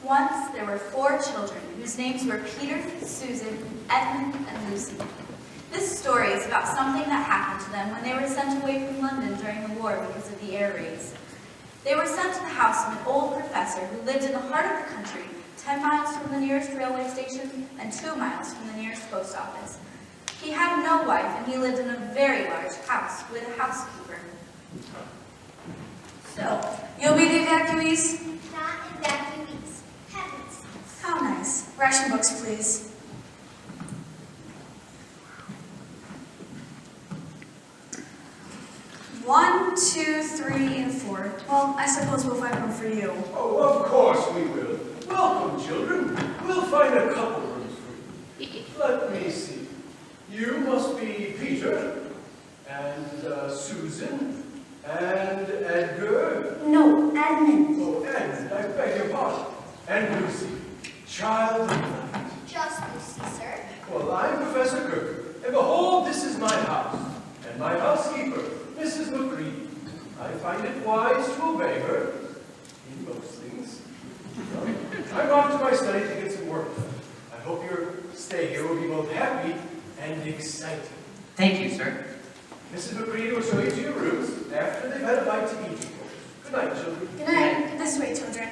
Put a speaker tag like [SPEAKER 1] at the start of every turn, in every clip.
[SPEAKER 1] Once there were 4 children whose names were Peter, Susan, Edmund, and Lucy. This story is about something that happened to them when they were sent away from London during the war because of the air raids. They were sent to the house of an old professor who lived in the heart of the country, 10 miles from the nearest railway station and 2 miles from the nearest post office. He had no wife, and he lived in a very large house with a housekeeper. So, you'll be the evacuees?
[SPEAKER 2] Not evacuees. Heavens.
[SPEAKER 1] How nice. Ration books, please. One, 2, 3, and 4. Well, I suppose we'll find room for you.
[SPEAKER 3] Oh, of course we will. Welcome, children. We'll find a couple rooms for you. Let me see. You must be Peter, and Susan, and Edgar.
[SPEAKER 2] No, Edmund.
[SPEAKER 3] Oh, Edmund, I beg your pardon. And Lucy, child of light.
[SPEAKER 2] Just Lucy, sir.
[SPEAKER 3] Well, I'm Professor Kirk, and behold, this is my house, and my housekeeper, Mrs. McCready. I find it wise to obey her in most things. So, I'm off to my study to get some work done. I hope your stay here will be both happy and exciting.
[SPEAKER 4] Thank you, sir.
[SPEAKER 3] Mrs. McCready will show you to your rooms after they've had a bite to eat. Good night, children.
[SPEAKER 1] Good night. This way, children.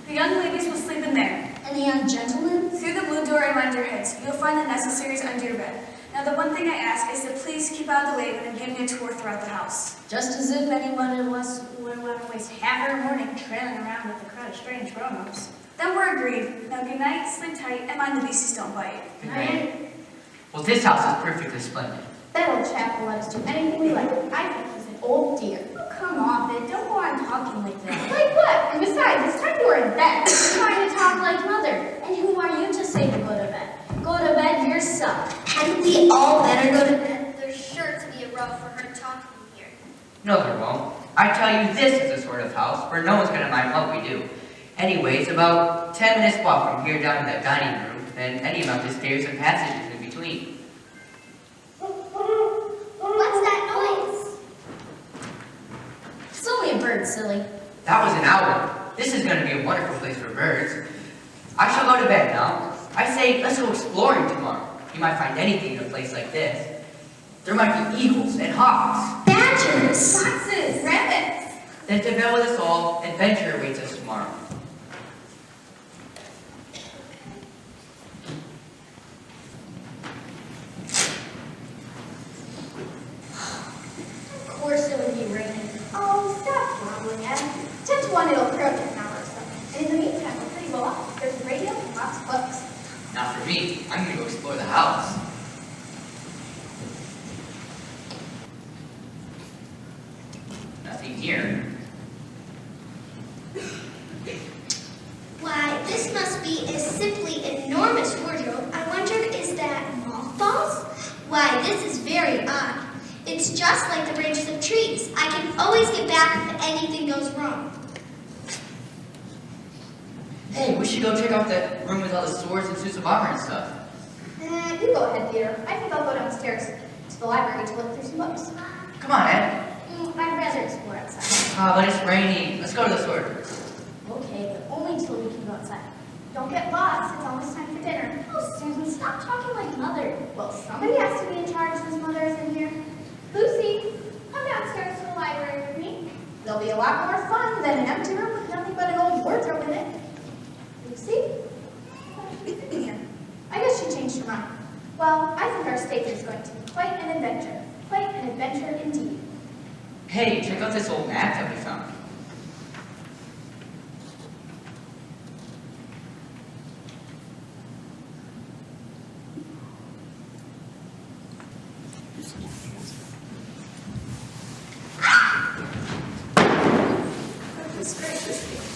[SPEAKER 1] The young ladies will sleep in there.
[SPEAKER 2] And the young gentleman?
[SPEAKER 1] Through the blue door around your heads, you'll find the necessaries under your bed. Now, the one thing I ask is to please keep out of the way when I'm giving a tour throughout the house.
[SPEAKER 5] Just as if anyone of us would want to waste half our morning trailing around with a crowd of strange grown-ups.
[SPEAKER 1] Then we're agreed. Now, good night, sleep tight, and mind the beasties don't bite.
[SPEAKER 4] Good night. Well, this house is perfectly splendid.
[SPEAKER 5] That old chap will let us do anything we like. I think he's an old dear.
[SPEAKER 1] Oh, come off it. Don't go on talking like that.
[SPEAKER 5] Like what? And besides, it's time you were in bed. You're trying to talk like mother. And who are you to say to go to bed? Go to bed yourself.
[SPEAKER 2] Hadn't we all better go to bed? There's sure to be a row for her talking here.
[SPEAKER 4] No, there won't. I tell you, this is the sort of house where no one's going to mind what we do. Anyway, it's about 10 minutes walk from here down to that dining room, and any amount of stairs and passages in between.
[SPEAKER 2] What's that noise?
[SPEAKER 5] It's only a bird, silly.
[SPEAKER 4] That was an owl. This is going to be a wonderful place for birds. I shall go to bed now. I say, let's go exploring tomorrow. You might find anything in a place like this. There might be eagles and hawks.
[SPEAKER 2] Badgers.
[SPEAKER 1] Foxes, rabbits.
[SPEAKER 4] Then to bed with us all, adventure awaits us tomorrow.
[SPEAKER 5] Of course it would be raining. Oh, stop grumbling, Ed. 10 to 1 it'll clear up in an hour or so. And in the meantime, we're pretty well off. There's a radio and lots of books.
[SPEAKER 4] Not for me. I'm going to go explore the house. Nothing here.
[SPEAKER 2] Why, this must be a simply enormous wardrobe. I wonder, is that mothballs? Why, this is very odd. It's just like the branches of trees. I can always get back if anything goes wrong.
[SPEAKER 4] Hey, we should go check out that room with all the swords and suits of armor and stuff.
[SPEAKER 5] You go ahead, Peter. I think I'll go downstairs to the library to look through some books.
[SPEAKER 4] Come on, Ed.
[SPEAKER 5] I'd rather explore outside.
[SPEAKER 4] Ah, but it's raining. Let's go to the sword.
[SPEAKER 5] Okay, but only until we can go outside. Don't get lost. It's almost time for dinner. Oh, Susan, stop talking like mother. Well, somebody has to be in charge since mother isn't here. Lucy, come downstairs to the library with me. There'll be a lot more fun than an empty room with nothing but an old wardrobe in it. Lucy? What is she doing here? I guess she changed her mind. Well, I think our stay is going to be quite an adventure. Quite an adventure indeed.
[SPEAKER 4] Hey, check out this old map that we found.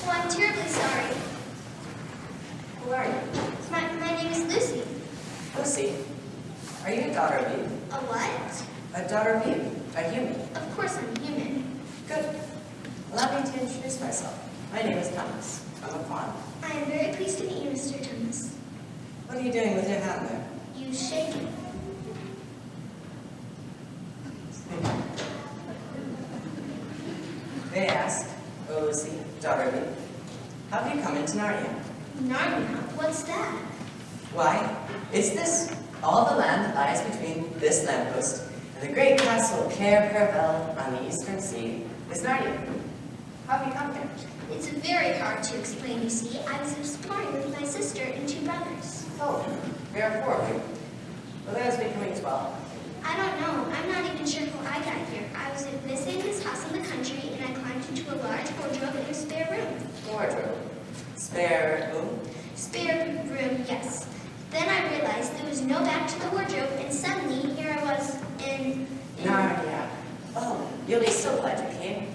[SPEAKER 2] Oh, I'm terribly sorry.
[SPEAKER 1] Who are you?
[SPEAKER 2] My name is Lucy.
[SPEAKER 6] Lucy, are you a daughter of Eve?
[SPEAKER 2] A what?
[SPEAKER 6] A daughter of Eve, a human.
[SPEAKER 2] Of course I'm human.
[SPEAKER 6] Good. Allow me to introduce myself. My name is Thomas. I'm a fawn.
[SPEAKER 2] I am very pleased to meet you, Mr. Thomas.
[SPEAKER 6] What are you doing with your hand there?
[SPEAKER 2] You shake it. Why, this must be a simply enormous wardrobe. I wonder, is that mothballs? Why, this is very odd. It's just like the branches of trees. I can always get back if anything goes wrong.
[SPEAKER 6] What are you doing with your hand there?
[SPEAKER 2] You shake it.
[SPEAKER 6] Lucy, daughter of me. How have you come into Narnia?
[SPEAKER 2] Narnia? What's that?
[SPEAKER 6] Why, it's this. All the land that lies between this lamppost and the great castle of Cair Paravel on the eastern sea is Narnia. How have you come here?
[SPEAKER 2] It's very hard to explain, you see. I was exploring with my sister and 2 brothers.
[SPEAKER 6] Oh, there are 4 of you. Well, that is becoming 12.
[SPEAKER 2] I don't know. I'm not even sure how I got here. I was visiting this house in the country, and I climbed into a large wardrobe in a spare room.
[SPEAKER 6] Wardrobe. Spare room?
[SPEAKER 2] Spare room, yes. Then I realized there was no back to the wardrobe, and suddenly here I was in
[SPEAKER 6] Narnia. Oh, you'll be so glad you came.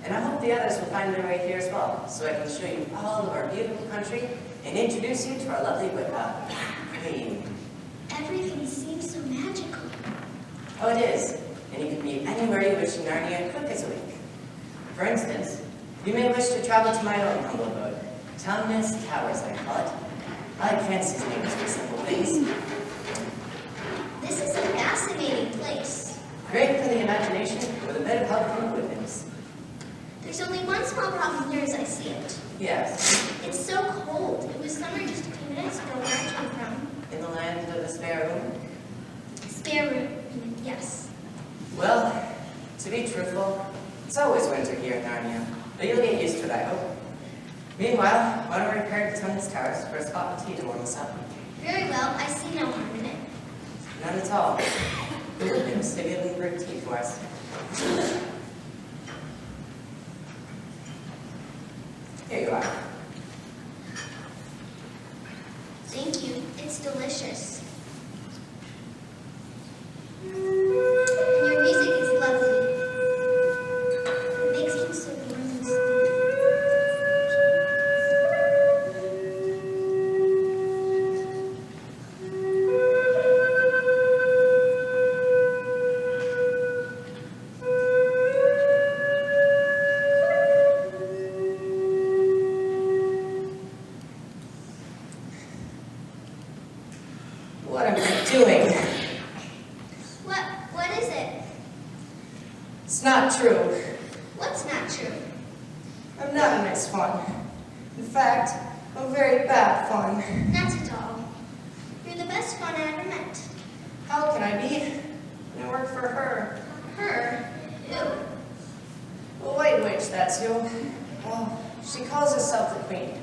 [SPEAKER 6] And I hope the others will find their way here as well, so I can show you all of our beautiful country and introduce you to our lovely queen.
[SPEAKER 2] Everything seems so magical.
[SPEAKER 6] Oh, it is. And you can be anywhere you wish in Narnia quick as a wink. For instance, you may wish to travel to my own humble abode. Tumnus Towers, I call it. I like fancy names for simple things.
[SPEAKER 2] This is a fascinating place.
[SPEAKER 6] Great for the imagination with a bit of help from the woodwinds.
[SPEAKER 2] There's only one small problem here as I see it.
[SPEAKER 6] Yes,
[SPEAKER 2] It's so cold. It was summer just a few minutes ago where I came from.
[SPEAKER 6] in the land of the spare room.
[SPEAKER 2] Spare room, yes.
[SPEAKER 6] Well, to be truthful, it's always winter here in Narnia, but you'll get used to it, I hope. Meanwhile, why don't we repair to Tumnus Towers for a spot of tea to warm us up?
[SPEAKER 2] Very well. I see no harm in it.
[SPEAKER 6] None at all. The woodwinds have even brewed tea for us. Here you are.
[SPEAKER 2] Thank you. It's delicious. And your music is lovely. It makes me so warm and
[SPEAKER 6] What am I doing?
[SPEAKER 2] What is it?
[SPEAKER 6] It's not true.
[SPEAKER 2] What's not true?
[SPEAKER 6] I'm not a nice fawn. In fact, I'm very bad fawn.
[SPEAKER 2] Not at all. You're the best fawn I ever met.
[SPEAKER 6] How can I be? I work for her.
[SPEAKER 2] Her? Ew.
[SPEAKER 6] The White Witch, that's who. Well, she calls herself the Queen,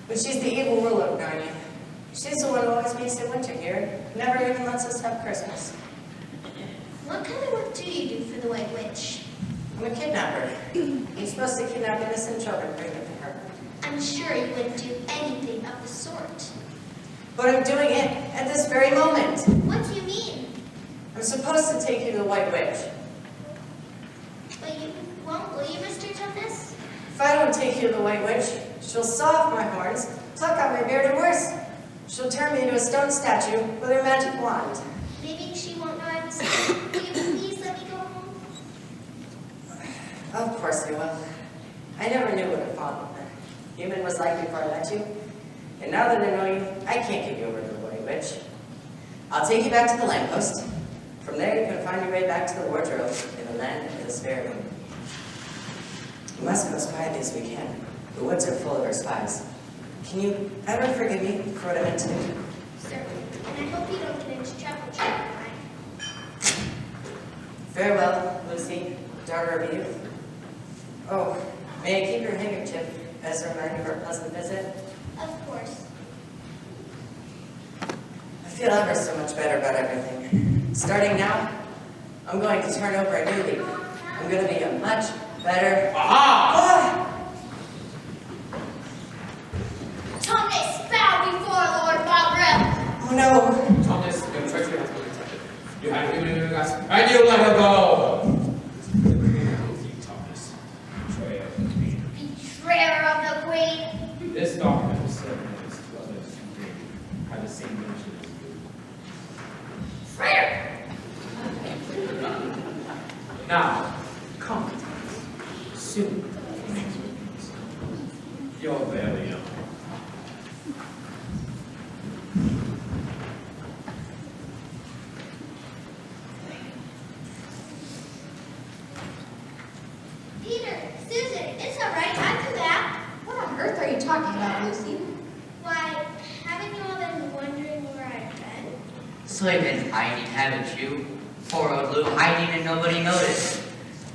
[SPEAKER 6] but she's the evil ruler of Narnia. She's the one who always makes it winter here, never even lets us have Christmas.
[SPEAKER 2] What kind of work do you do for the White Witch?
[SPEAKER 6] I'm a kidnapper. I'm supposed to kidnap innocent children and bring them to her.
[SPEAKER 2] I'm sure you wouldn't do anything of the sort.
[SPEAKER 6] But I'm doing it at this very moment.
[SPEAKER 2] What do you mean?
[SPEAKER 6] I'm supposed to take you to the White Witch.
[SPEAKER 2] But you won't, will you, Mr. Tumnus?
[SPEAKER 6] If I don't take you to the White Witch, she'll saw off my horns, pluck out my beard, and worse. She'll turn me into a stone statue with her magic wand.
[SPEAKER 2] Maybe she won't know I was here. Will you please let me go home?
[SPEAKER 6] Of course I will. I never knew what a fawn human was like before I met you. And now that I know you, I can't give you over to the White Witch. I'll take you back to the lamppost. From there, you can find your way back to the wardrobe in the land of the spare room. We must go as quietly as we can. The woods are full of our spies. Can you ever forgive me for what I meant to do?
[SPEAKER 2] Certainly. And I hope you don't get into trouble, Child.
[SPEAKER 6] Farewell, Lucy, daughter of youth. Oh, may I keep your handkerchief as a reminder of our pleasant visit?
[SPEAKER 2] Of course.
[SPEAKER 6] I feel ever so much better about everything. Starting now, I'm going to turn over a new leaf. I'm going to be a much better...
[SPEAKER 7] Aha!
[SPEAKER 5] Tumnus, bow before Lord Bobril.
[SPEAKER 6] Oh no!
[SPEAKER 7] Thomas, your treachery has been detected. You had agreement with us, and you let her go! Thomas, betrayer of the Queen.
[SPEAKER 5] Betrayer of the Queen.
[SPEAKER 7] This document was served notice to others who had the same mission as you.
[SPEAKER 5] Traitor.
[SPEAKER 7] Now, come, Thomas. Soon, you're very young.
[SPEAKER 2] Peter, Susan, it's all right. I've come
[SPEAKER 4] So you've been hiding, haven't you? Poor old Lou, hiding and nobody noticed.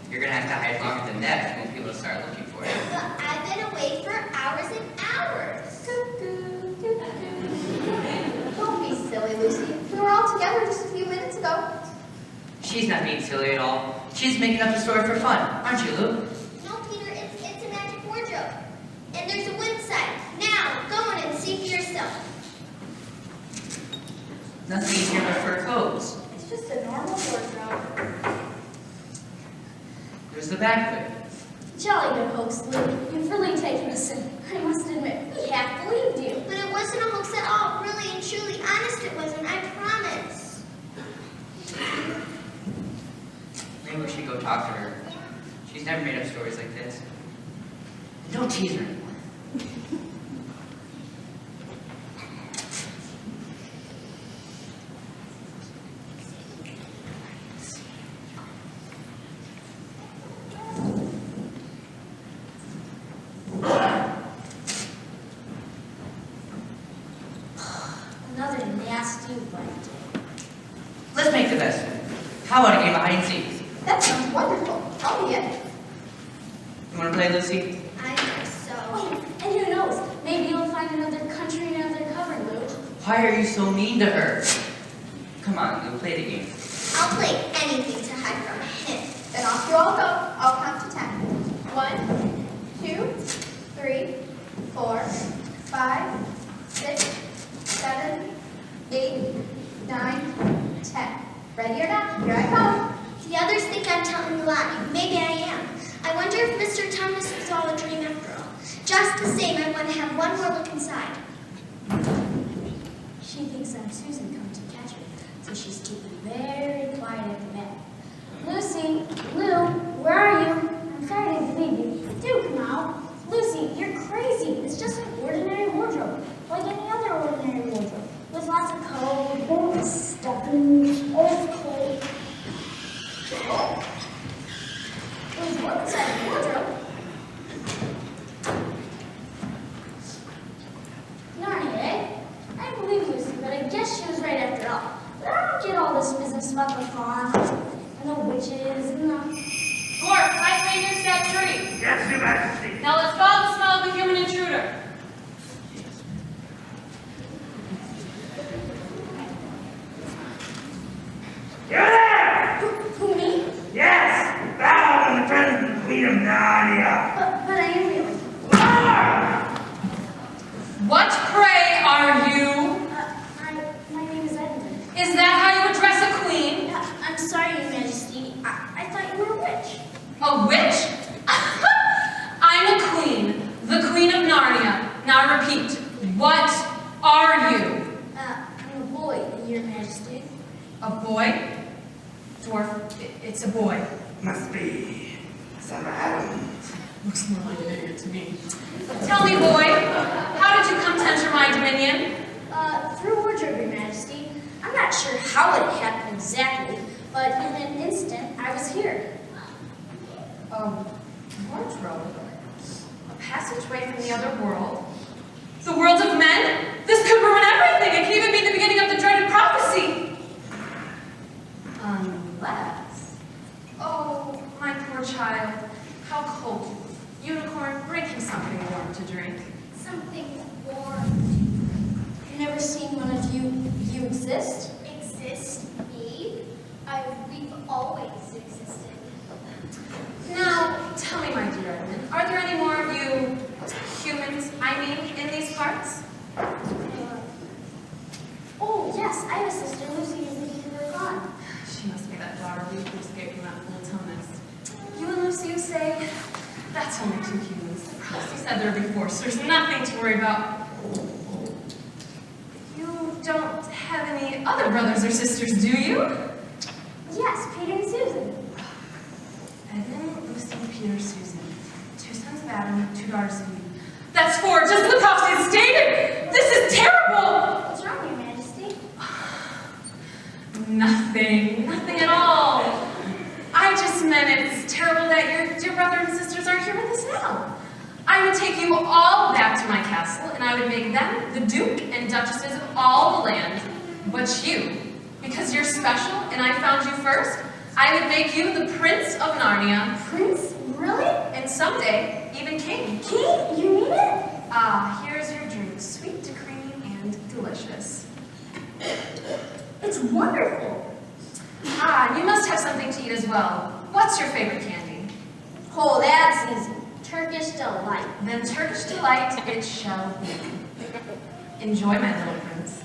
[SPEAKER 4] You're gonna have to hide longer than that when people start looking for you.
[SPEAKER 2] But I've been away for hours and hours.
[SPEAKER 5] Don't be silly, Lucy. We were all together just a few minutes ago.
[SPEAKER 4] She's not being silly at all. She's making up the story for fun, aren't you, Lou?
[SPEAKER 2] No, Peter, it's a magic wardrobe. And there's a wood side. Now, go in and see for yourself.
[SPEAKER 4] Nothing easier than fur coats.
[SPEAKER 5] It's just a normal wardrobe.
[SPEAKER 4] There's the back of it.
[SPEAKER 5] Jolly good hoax, Lou. You've really taken us in. I must admit, we half believed you.
[SPEAKER 2] But it wasn't a hoax at all. Really and truly honest it wasn't, I promise.
[SPEAKER 4] Maybe we should go talk to her. She's never made up stories like this. And don't tease her anymore.
[SPEAKER 5] Another nasty bite.
[SPEAKER 4] Let's make the best of it. How about a game of hide and seek?
[SPEAKER 5] That sounds wonderful. I'll be in.
[SPEAKER 4] You want to play, Lucy?
[SPEAKER 2] I think so.
[SPEAKER 5] Oh, and who knows? Maybe you'll find another country and another cover, Lou.
[SPEAKER 4] Why are you so mean to her? Come on, Lou, play the game.
[SPEAKER 2] I'll play anything to hide from him.
[SPEAKER 5] Then off you all go. I'll count to 10. 1, 2, 3, 4, 5, 6, 7, 8, 9, 10. Ready or not? Here I come.
[SPEAKER 2] The others think I'm telling a lie. Maybe I am. I wonder if Mr. Thomas was all a dream after all. Just the same, I want to have one more look inside.
[SPEAKER 5] She thinks I'm Susan come to catch her, so she's keeping very quiet at the bed. Lucy, Lou, where are you? I'm sorry to leave you. Do come out. Lucy, you're crazy. It's just an ordinary wardrobe, like any other ordinary wardrobe, with lots of coats, stuffing, old clothes. Oh. There's one inside the wardrobe. Narnia, eh? I believe Lucy, but I guess she was right after all. But I don't get all this business about the farm and the witches and the...
[SPEAKER 8] Gort, I figured that tree.
[SPEAKER 9] Yes, Your Majesty.
[SPEAKER 8] Now let's follow the smell of a human intruder.
[SPEAKER 9] You're there!
[SPEAKER 5] Who, me?
[SPEAKER 9] Yes! Thou and the present Queen of Narnia.
[SPEAKER 5] But I am really...
[SPEAKER 9] Lord!
[SPEAKER 8] What, pray, are you?
[SPEAKER 5] My name is Edmund.
[SPEAKER 8] Is that how you address a queen?
[SPEAKER 5] I'm sorry, Your Majesty. I thought you were a witch.
[SPEAKER 8] A witch? I'm a queen, the Queen of Narnia. Now repeat, what are you?
[SPEAKER 5] I'm a boy, Your Majesty.
[SPEAKER 8] A boy? Dwarf, it's a boy.
[SPEAKER 9] Must be some Adam.
[SPEAKER 8] Looks more like an idiot to me. Tell me, boy, how did you come to enter my dominion?
[SPEAKER 5] Through wardrobe, Your Majesty. I'm not sure how it happened exactly, but in an instant, I was here.
[SPEAKER 8] Wardrobe? A passageway from the other world? The world of men? This could ruin everything. It could even be the beginning of the dreaded prophecy. Unless... Oh, my poor child. How cold. Unicorn, bring him something warm to drink.
[SPEAKER 5] Something warm. Never seen one of you. You exist?
[SPEAKER 2] Exist? Me? We've always existed.
[SPEAKER 8] Now, tell me, my dear Edmund, are there any more of you humans, in these parts?
[SPEAKER 5] Oh, yes, I have a sister, Lucy, who's the keeper of God.
[SPEAKER 8] She must be that daughter we escaped from that fool Thomas. You and Lucy, you say? That's only two humans. The prophecy said there would be four, so there's nothing to worry about. You don't have any other brothers or sisters, do you?
[SPEAKER 5] Yes, Peter and Susan.
[SPEAKER 8] Edmund, Lucy, Peter, Susan. 2 sons of Adam, 2 daughters of Eve. That's 4, just as the prophecy stated! This is terrible!
[SPEAKER 5] What's wrong, Your Majesty?
[SPEAKER 8] Nothing at all. I just meant it's terrible that your dear brother and sisters aren't here with us now. I would take you all back to my castle, and I would make them the Duke and Duchesses of all the land. But you Because you're special and I found you first, I would make you the Prince of Narnia.
[SPEAKER 5] Prince? Really?
[SPEAKER 8] And someday, even king.
[SPEAKER 5] King? You mean it?
[SPEAKER 8] Ah, here's your drink, sweet to creamy and delicious.
[SPEAKER 5] It's wonderful.
[SPEAKER 8] Ah, you must have something to eat as well. What's your favorite candy?
[SPEAKER 5] Oh, that's easy. Turkish delight.
[SPEAKER 8] Then Turkish delight it shall be. Enjoy, my little prince.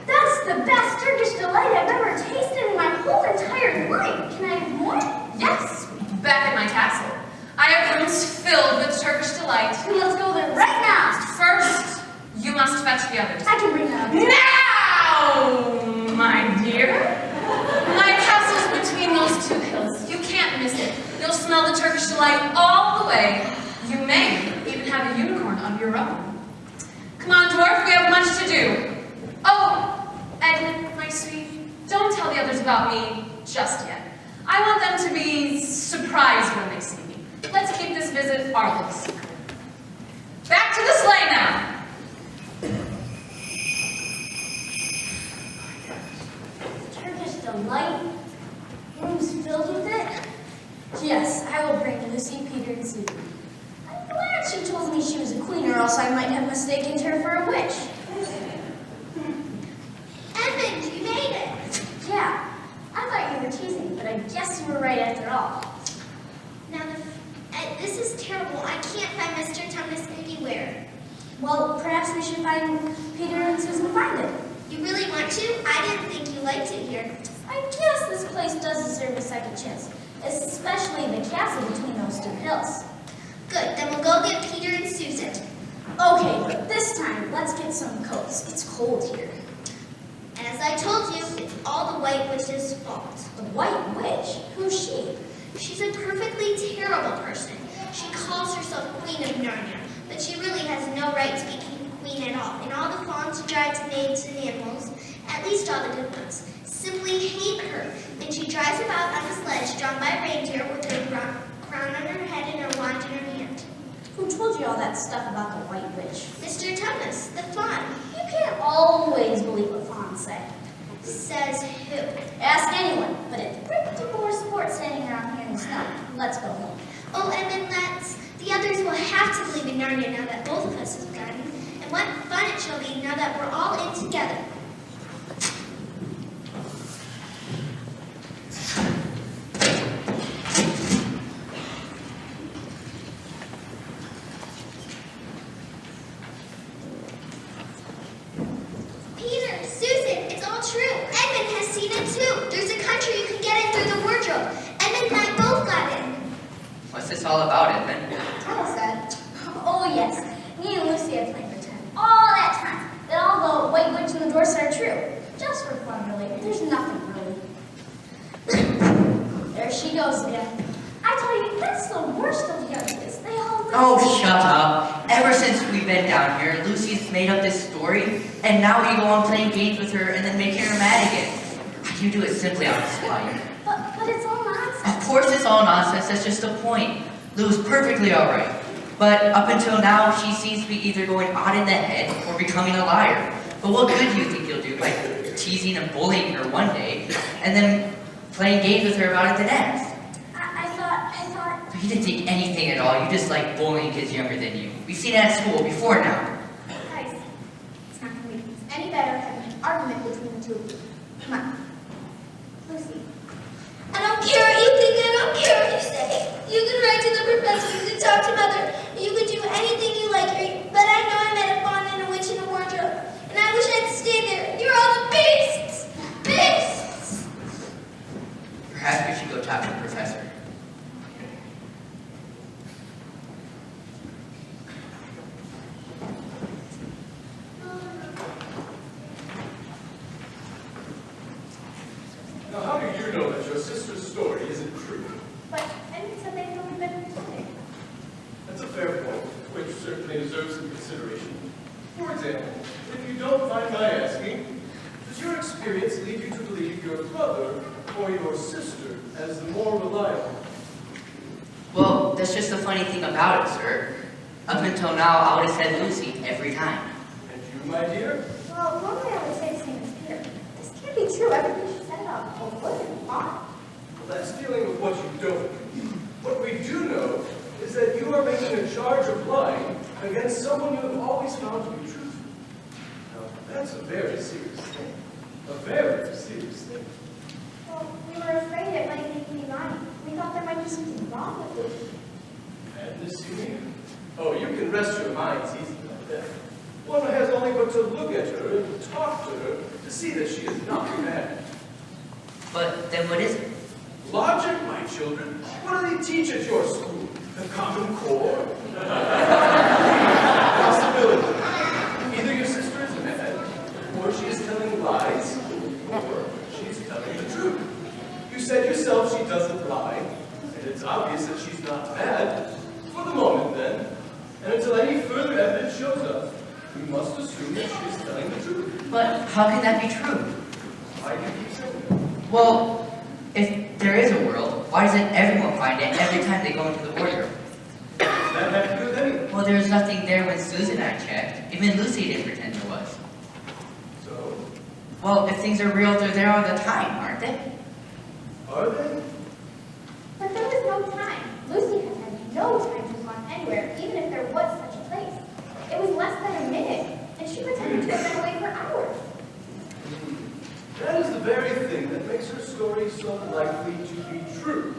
[SPEAKER 5] That's the best Turkish delight I've ever tasted in my whole entire life. Can I have more?
[SPEAKER 8] Yes, back at my castle. I have rooms filled with Turkish delight.
[SPEAKER 5] Let's go there right now.
[SPEAKER 8] First, you must fetch the others.
[SPEAKER 5] I can bring that up.
[SPEAKER 8] Now, my dear. My castle's between those two hills. You can't miss it. You'll smell the Turkish delight all the way. You may even have a unicorn of your own. Come on, dwarf, we have much to do. Oh, Edmund, my sweet, don't tell the others about me just yet. I want them to be surprised when they see me. Let's keep this visit our little secret. Back to the sleigh now.
[SPEAKER 5] Turkish delight? Rooms filled with it? Yes, I will bring Lucy, Peter, and Susan. I'm glad she told me she was a queen, or else I might have mistaken her for a witch.
[SPEAKER 2] Edmund, you made it.
[SPEAKER 5] Yeah, I thought you were teasing, but I guess you were right after all.
[SPEAKER 2] Now, this is terrible. I can't find Mr. Thomas anywhere.
[SPEAKER 5] Well, perhaps we should find Peter and Susan find it.
[SPEAKER 2] You really want to? I didn't think you liked it here.
[SPEAKER 5] I guess this place does deserve a second chance, especially the castle between those two hills.
[SPEAKER 2] Good, then we'll go get Peter and Susan.
[SPEAKER 5] Okay, but this time, let's get some coats. It's cold here.
[SPEAKER 2] And as I told you, it's all the White Witch's fault.
[SPEAKER 5] The White Witch? Who's she?
[SPEAKER 2] She's a perfectly terrible person. She calls herself Queen of Narnia, but she really has no right to be queen at all. And all the fawns, drives, maids, and animals, at least all the good ones, simply hate her. And she drives about on a sledge drawn by reindeer with her crown on her head and her wand in her hand.
[SPEAKER 5] Who told you all that stuff about the White Witch?
[SPEAKER 2] Mr. Thomas, the fawn.
[SPEAKER 5] You can't always believe what fawns say.
[SPEAKER 2] Says who?
[SPEAKER 5] Ask anyone, but it's pretty poor sport standing around here in the snow. Let's go home.
[SPEAKER 2] Oh, and then the others will have to believe in Narnia now that both of us have gotten. And what fun it shall be now that we're all in together. Peter, Susan, it's all true. Edmund has seen it too. There's a country you can get in through the wardrobe. Edmund and I both got in.
[SPEAKER 4] What's this all about, Edmund?
[SPEAKER 5] Thomas said, oh yes, me and Lucy had played pretend all that time that all the White Witch and the dwarfs are true. Just for fun, really. There's nothing really. There she goes again. I tell you, that's the worst of the ideas. They all live.
[SPEAKER 4] Oh, shut up. Ever since we've been down here, Lucy's made up this story, and now you go on playing games with her and then making her mad again. You do it simply out of spite.
[SPEAKER 5] But it's all nonsense.
[SPEAKER 4] Of course it's all nonsense, that's just the point. Lou's perfectly alright. But up until now, she seems to be either going odd in the head or becoming a liar. But what good do you think you'll do by teasing and bullying her one day, and then playing games with her about it the next?
[SPEAKER 5] I thought.
[SPEAKER 4] You didn't think anything at all, you just like bullying kids younger than you. We've seen it at school before now.
[SPEAKER 5] Guys, it's not going to be any better having an argument between the two of you. Come on. Lucy.
[SPEAKER 2] I don't care what you think, I don't care what you say. You can write to the professor, you can talk to Mother, you can do anything you like here, but I know I met a fawn and a witch in a wardrobe, and I wish I'd stayed there. You're all the beasts! Beasts!
[SPEAKER 4] Perhaps we should go talk to the professor.
[SPEAKER 3] Now, how do you know that your sister's story isn't true?
[SPEAKER 5] But Edmund said they've only been pretending.
[SPEAKER 3] That's a fair point, which certainly deserves some consideration. For example, if you don't mind my asking, does your experience lead you to believe your brother or your sister as the more reliable?
[SPEAKER 4] Well, that's just the funny thing about it, sir. Up until now, I would have said Lucy every time.
[SPEAKER 3] And you, my dear?
[SPEAKER 5] Well, normally I would say true. Everything she said about the wood and the farm.
[SPEAKER 3] Well, that's dealing with what you don't know. What we do know is that you are making a charge of lying against someone you have always found to be truthful. Now, that's a very serious thing. A very serious thing.
[SPEAKER 5] Well, we were afraid it might make me lying. We thought there might be something wrong with Lucy.
[SPEAKER 3] Madness, you mean? Oh, you can rest your minds easily like that. One has only but to look at her and talk to her to see that she is not mad.
[SPEAKER 4] But then what is it?
[SPEAKER 3] Logic, my children. What do they teach at your school? The Common Core? Possibility. Either your sister is mad, or she is telling lies, or she's telling the truth. You said yourself she doesn't lie, and it's obvious that she's not mad. For the moment, then, and until any further evidence shows up, we must assume that she is telling the truth.
[SPEAKER 4] But how can that be true?
[SPEAKER 3] Why do you keep saying that?
[SPEAKER 4] Well, if there is a world, why doesn't everyone find it every time they go into the wardrobe?
[SPEAKER 3] Does that have to do with anything?
[SPEAKER 4] Well, there was nothing there when Susan and I checked. Even Lucy didn't pretend there was.
[SPEAKER 3] So,
[SPEAKER 4] Well, if things are real, they're there all the time, aren't they?
[SPEAKER 3] are they?
[SPEAKER 5] But there was no time. Lucy had had no time to walk anywhere, even if there was such a place. It was less than a minute, and she pretended to have been away for hours.
[SPEAKER 3] That is the very thing that makes her story so likely to be true.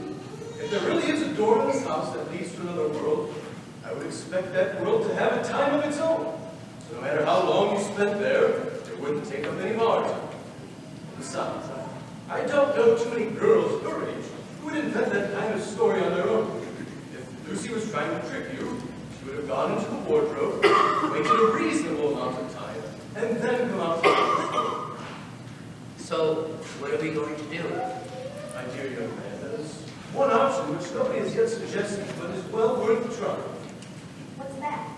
[SPEAKER 3] If there really is a door in this house that leads to another world, I would expect that world to have a time of its own. So no matter how long you spent there, it wouldn't take up any more time. Besides, I don't know too many girls your age who would invent that kind of story on their own. If Lucy was trying to trick you, she would have gone into the wardrobe, waited a reasonable amount of time, and then come out to the story.
[SPEAKER 4] So, what are we going to do?
[SPEAKER 3] My dear young man, that is one option which nobody has yet suggested, but is well worth a try.
[SPEAKER 5] What's that?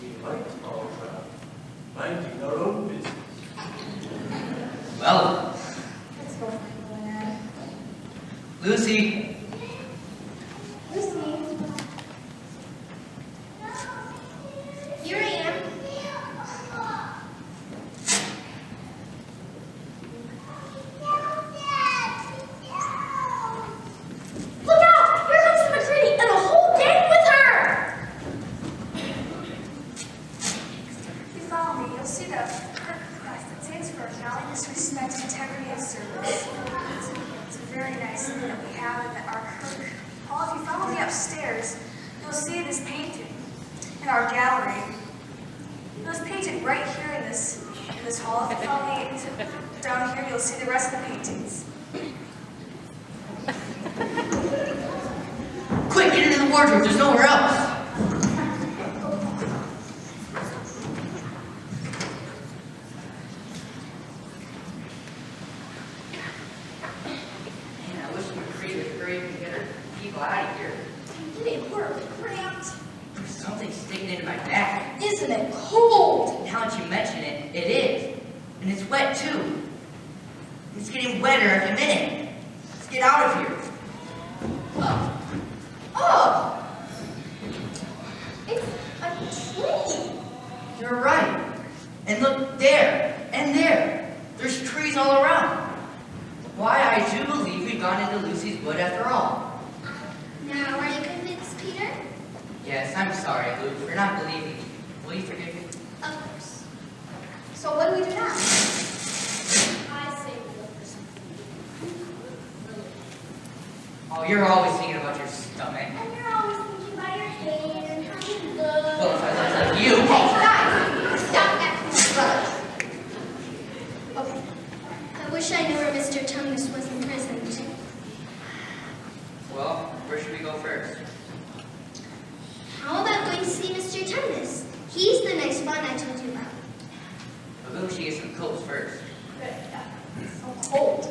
[SPEAKER 3] We might all try minding our own business.
[SPEAKER 4] Well,
[SPEAKER 5] Let's go find Glenn.
[SPEAKER 4] Lucy,
[SPEAKER 5] Lucy.
[SPEAKER 2] Here I am.
[SPEAKER 5] Look out! Here comes the McCready and a whole gang with her!
[SPEAKER 10] If you follow me, you'll see the Kirk crest that stands for kindness, respect, integrity, and service. It's a very nice thing that we have in our Kirk. Paul, if you follow me upstairs, you'll see this painting in our gallery. It was painted right here in this hall. If you follow me down here, you'll see the rest of the paintings.
[SPEAKER 4] quick, get into the wardrobe. There's nowhere else. Man, I wish McCree would hurry and get her people out of here.
[SPEAKER 5] It didn't work. Cramped.
[SPEAKER 4] There's something sticking into my back.
[SPEAKER 5] Isn't it cold?
[SPEAKER 4] Now that you mention it, it is. And it's wet too. It's getting wetter every minute. Let's get out of here.
[SPEAKER 5] Oh! It's a tree.
[SPEAKER 4] You're right. And look there and there. There's trees all around. Why, I do believe we've gone into Lucy's wood after all.
[SPEAKER 2] Now, are you convinced, Peter?
[SPEAKER 4] Yes, I'm sorry, Luke, for not believing you. Will you forgive me?
[SPEAKER 2] Of course.
[SPEAKER 5] So what do we do now?
[SPEAKER 2] I say we look for something.
[SPEAKER 4] Oh, you're always thinking about your stomach.
[SPEAKER 2] And you're always thinking about your hair and how you look.
[SPEAKER 4] Well, if I look like you.
[SPEAKER 5] Hey, guys! Stop acting like
[SPEAKER 2] Okay. I wish I knew where Mr. Tumnus was imprisoned.
[SPEAKER 4] Well, where should we go first?
[SPEAKER 2] How about going to see Mr. Tumnus? He's the nice one I told you about.
[SPEAKER 4] But maybe we should get some coats first.
[SPEAKER 5] so cold.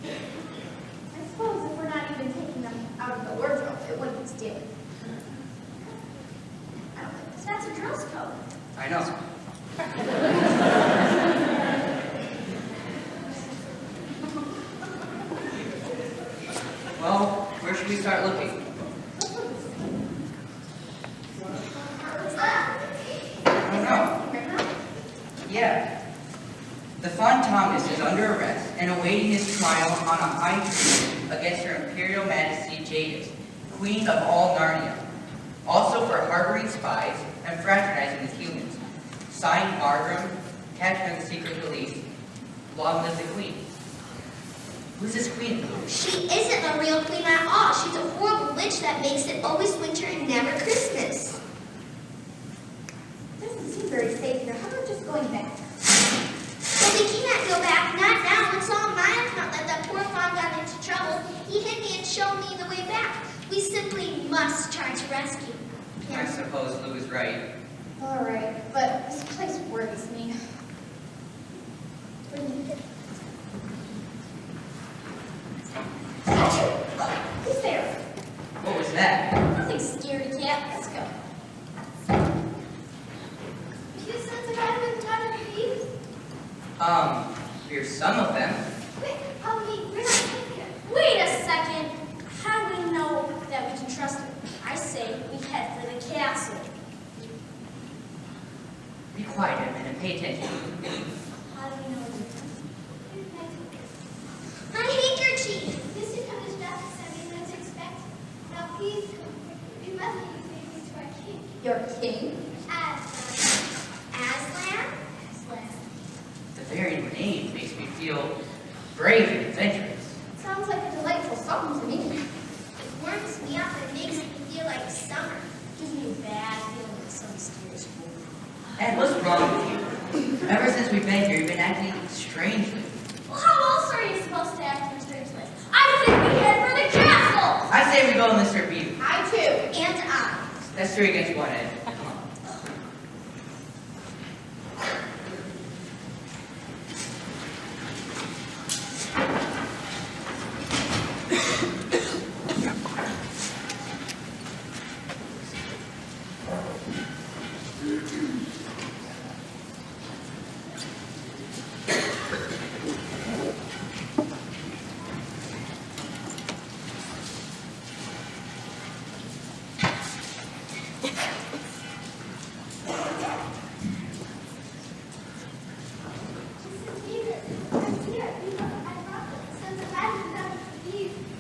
[SPEAKER 5] I suppose if we're not even taking them out of the wardrobe, it wouldn't steal it. I don't think that's a dress code.
[SPEAKER 4] I know. Well, where should we start looking? I don't know. Yeah. The Fawn Thomas is under arrest and awaiting his trial on a high treason against Her Imperial Majesty Jadis, Queen of all Narnia. Also for harboring spies and fraternizing with humans. Signed, Margram, Captain of the Secret Police. Long live the Queen. Who's this queen?
[SPEAKER 2] She isn't a real queen at all. She's a horrible witch that makes it always winter and never Christmas.
[SPEAKER 5] Doesn't seem very safe here. How about just going back?
[SPEAKER 2] But we can't go back, not now. It's all my account that that poor fawn got into trouble. He hit me and showed me the way back. We simply must try to rescue
[SPEAKER 4] I
[SPEAKER 2] him.
[SPEAKER 4] suppose Lou is right.
[SPEAKER 5] All right, but this place worries me. Who's there?
[SPEAKER 4] What was that?
[SPEAKER 5] Nothing scaredy cat. Let's go.
[SPEAKER 2] You sons of Adam and Daughter of Eve?
[SPEAKER 4] We're some of them.
[SPEAKER 2] Quick, help me. We're not here.
[SPEAKER 5] Wait a second. How do we know that we can trust him? I say we head for the castle.
[SPEAKER 4] Be quiet, Edmund, and pay attention.
[SPEAKER 5] How do we know it's
[SPEAKER 2] My handkerchief. Mr. Thomas Justice sent me what to expect. Now please, we must be things to our king.
[SPEAKER 5] your king?
[SPEAKER 2] Aslan?
[SPEAKER 4] The very name makes me feel brave and adventurous.
[SPEAKER 5] Sounds like a delightful something to me.
[SPEAKER 2] It warms me up and makes me feel like summer.
[SPEAKER 5] Gives me a bad feeling that some mysterious wolf.
[SPEAKER 4] Ed, what's wrong with you? Ever since we've been here, you've been acting strangely.
[SPEAKER 5] Well, how else are you supposed to act in a strange place? I think we head for the castle!
[SPEAKER 4] I say we go, Mr. Beaver.
[SPEAKER 5] I too.
[SPEAKER 2] And I.
[SPEAKER 4] That's 3 against 1, Ed. Come on.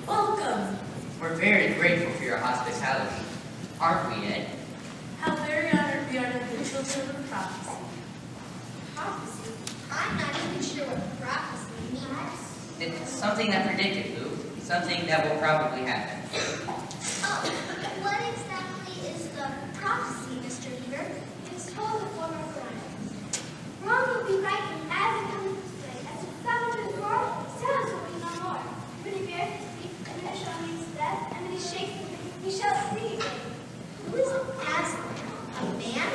[SPEAKER 5] Welcome.
[SPEAKER 4] We're very grateful for your hospitality. Aren't we, Ed?
[SPEAKER 10] How very honored we are to be children of prophecy.
[SPEAKER 2] Prophecy? I'm not even sure what prophecy means.
[SPEAKER 4] It's something that predicted, Lou. Something that will probably happen.
[SPEAKER 2] Oh, what exactly is the prophecy, Mr. Beaver? It's told the former chronicles. Wrong will be right and as it comes this way. As it fell into the door, silence will be no more. When he bears his feet, and then shall meet his death, and then he shakes the wind, he shall speak again. Who is Aslan? A man?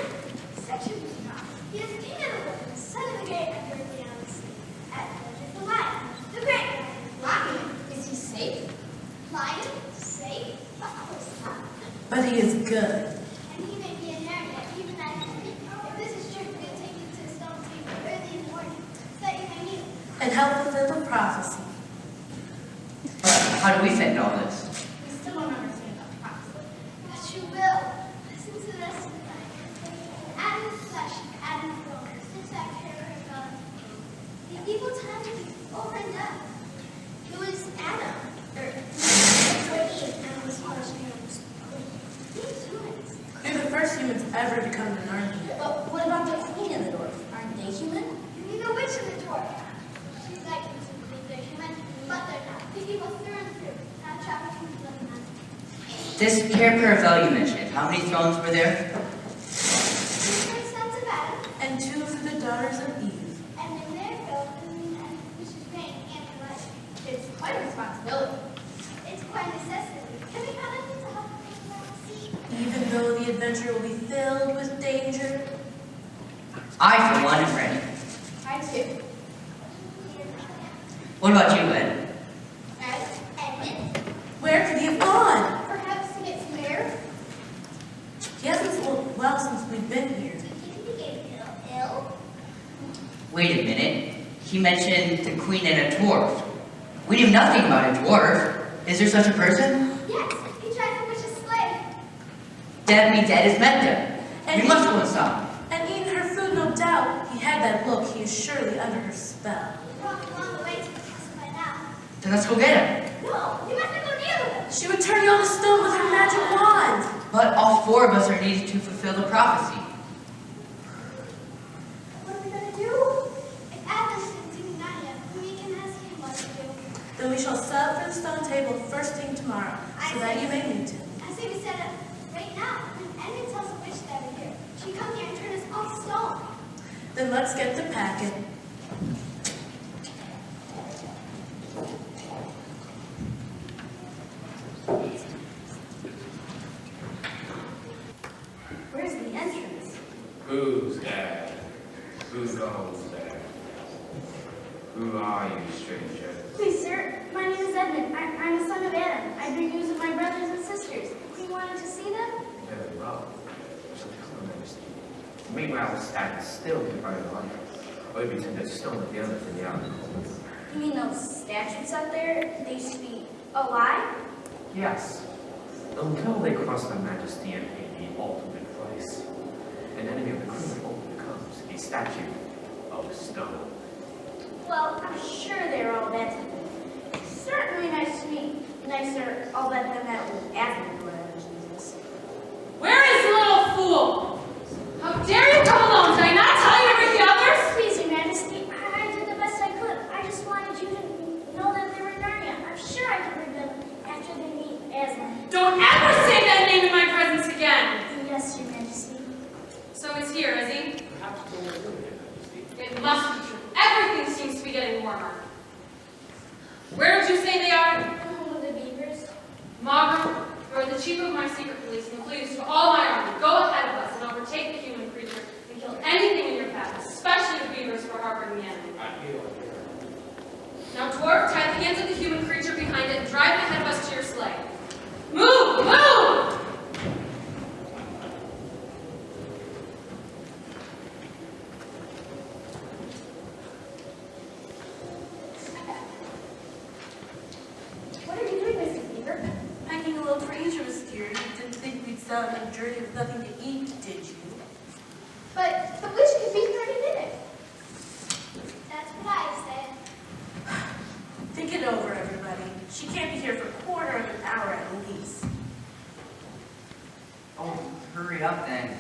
[SPEAKER 2] Such a not. He is king of the wood, the son of the great and earthly on the sea. At the lion, the great lion.
[SPEAKER 5] Is he safe?
[SPEAKER 2] Lion? Safe? Of course not.
[SPEAKER 10] But he is good.
[SPEAKER 2] And he may be a Narnia, even as if this is true, we'll take you to the stone table early in the morning, so that you may meet him.
[SPEAKER 10] And help fulfill the prophecy.
[SPEAKER 4] How do we fit in all this?
[SPEAKER 5] We still don't understand about the prophecy.
[SPEAKER 2] But you will. Listen to the rest of the line. Adam's flesh, Adam's bone, since that character of God. The evil time is over and done. It was Adam, or Eve, Adam's flesh and Adam's bone. These humans.
[SPEAKER 10] They're the first humans ever to come to Narnia.
[SPEAKER 5] But what about the queen and the dwarf? Aren't they human?
[SPEAKER 2] You mean the witch and the dwarf? She's like you to believe they're human, but they're not. The evil through and through, not trafficking with living men.
[SPEAKER 4] This character you mentioned, how many thrones were there?
[SPEAKER 2] Three sons of Adam,
[SPEAKER 10] And 2 for the daughters of Eve.
[SPEAKER 2] and in their field, which is rain and light.
[SPEAKER 5] It's quite a responsibility.
[SPEAKER 2] It's quite a necessity. Can we come in to help make that see?
[SPEAKER 10] Even though the adventure will be filled with danger.
[SPEAKER 4] I, for one, am ready.
[SPEAKER 5] I too.
[SPEAKER 4] What about you, Ed?
[SPEAKER 2] Edmund,
[SPEAKER 10] Where could he have gone?
[SPEAKER 2] perhaps to get some air?
[SPEAKER 10] He hasn't looked well since we've been here.
[SPEAKER 2] Do you think he get ill?
[SPEAKER 4] Wait a minute. He mentioned the queen and a dwarf. We knew nothing about a dwarf. Is there such a person?
[SPEAKER 2] Yes, he tried to witch a slave.
[SPEAKER 4] That means Ed has met them.
[SPEAKER 10] And
[SPEAKER 4] We must go inside.
[SPEAKER 10] And eaten her food, no doubt. He
[SPEAKER 11] had that look, he is surely under her spell.
[SPEAKER 2] We're on a long way to the castle by now.
[SPEAKER 4] Then let's go get him.
[SPEAKER 2] No, you mustn't go near them.
[SPEAKER 11] She would turn you all to stone with her magic wand.
[SPEAKER 4] But all 4 of us are needed to fulfill the prophecy.
[SPEAKER 2] What are we going to do? If Atlas isn't doing that yet, we can ask him what to do.
[SPEAKER 11] Then we shall set up for the stone table first thing tomorrow, so that you may meet him.
[SPEAKER 2] I say we set up right now. When Edmund tells the witch that we're here, she come here and turn us all to stone.
[SPEAKER 11] Then let's get to packing.
[SPEAKER 1] Where's the entrance?
[SPEAKER 7] Who's there? Who goes there? Who are you, stranger?
[SPEAKER 5] Please, sir, my name is Edmund. I'm a son of Adam. I bring news of my brothers and sisters. We wanted to see them.
[SPEAKER 7] Very well. I shall tell them everything. Meanwhile, stand still before the light. Or we pretend to stone at the others in the outer corners.
[SPEAKER 5] You mean those statues out there? They used to be alive?
[SPEAKER 7] Yes. Until they cross their majesty and pay the ultimate price, an enemy of the criminal becomes a statue of stone.
[SPEAKER 5] Well, I'm sure they're all that. Certainly nice to meet. Nicer, I'll bet them that with Adam or Jesus.
[SPEAKER 8] Where is the little fool? How dare you come alone? Did I not tell you to bring the others?
[SPEAKER 5] Please, Your Majesty, I did the best I could. I just wanted you to know that they were Narnia. I'm sure I can bring them after they meet Aslan.
[SPEAKER 8] Don't ever say that name in my presence again!
[SPEAKER 5] Yes, Your Majesty.
[SPEAKER 8] So he's here, is he? It must be true. Everything seems to be getting warmer. Where did you say they are?
[SPEAKER 5] Home of the beavers.
[SPEAKER 8] Margaret, you are the chief of my secret police and please to all my army. Go ahead of us and overtake the human creature and kill anything in your path, especially the beavers for harboring the enemy. Now, dwarf, tie the hands of the human creature behind it and drive ahead of us to your sleigh. Move! Move!
[SPEAKER 5] What are you doing, Mrs. Beaver?
[SPEAKER 11] Packing a little for each of us, dear. You didn't think we'd set out on a journey with nothing to eat, did you?
[SPEAKER 5] But the witch could be here any minute.
[SPEAKER 2] That's what I said.
[SPEAKER 11] Think it over, everybody. She can't be here for a quarter of an hour at least.
[SPEAKER 4] Oh, hurry up then.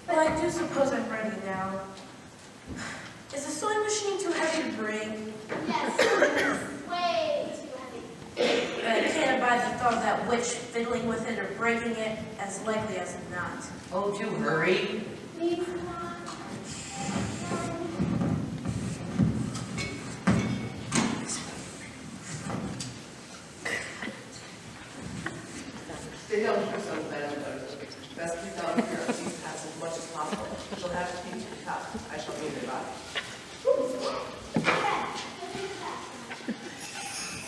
[SPEAKER 11] Well, I do suppose I'm ready now. Is the sewing machine too heavy to bring?
[SPEAKER 2] Yes, it's way too heavy.
[SPEAKER 11] I can't abide the thought of that witch fiddling with it or breaking it, as likely as not.
[SPEAKER 4] Oh, do hurry.
[SPEAKER 2] Please, Mom.
[SPEAKER 12] Stay down here, son of Madam Douglas. Best keep down here and keep past as much as possible. She'll have to keep to the top. I shall be nearby.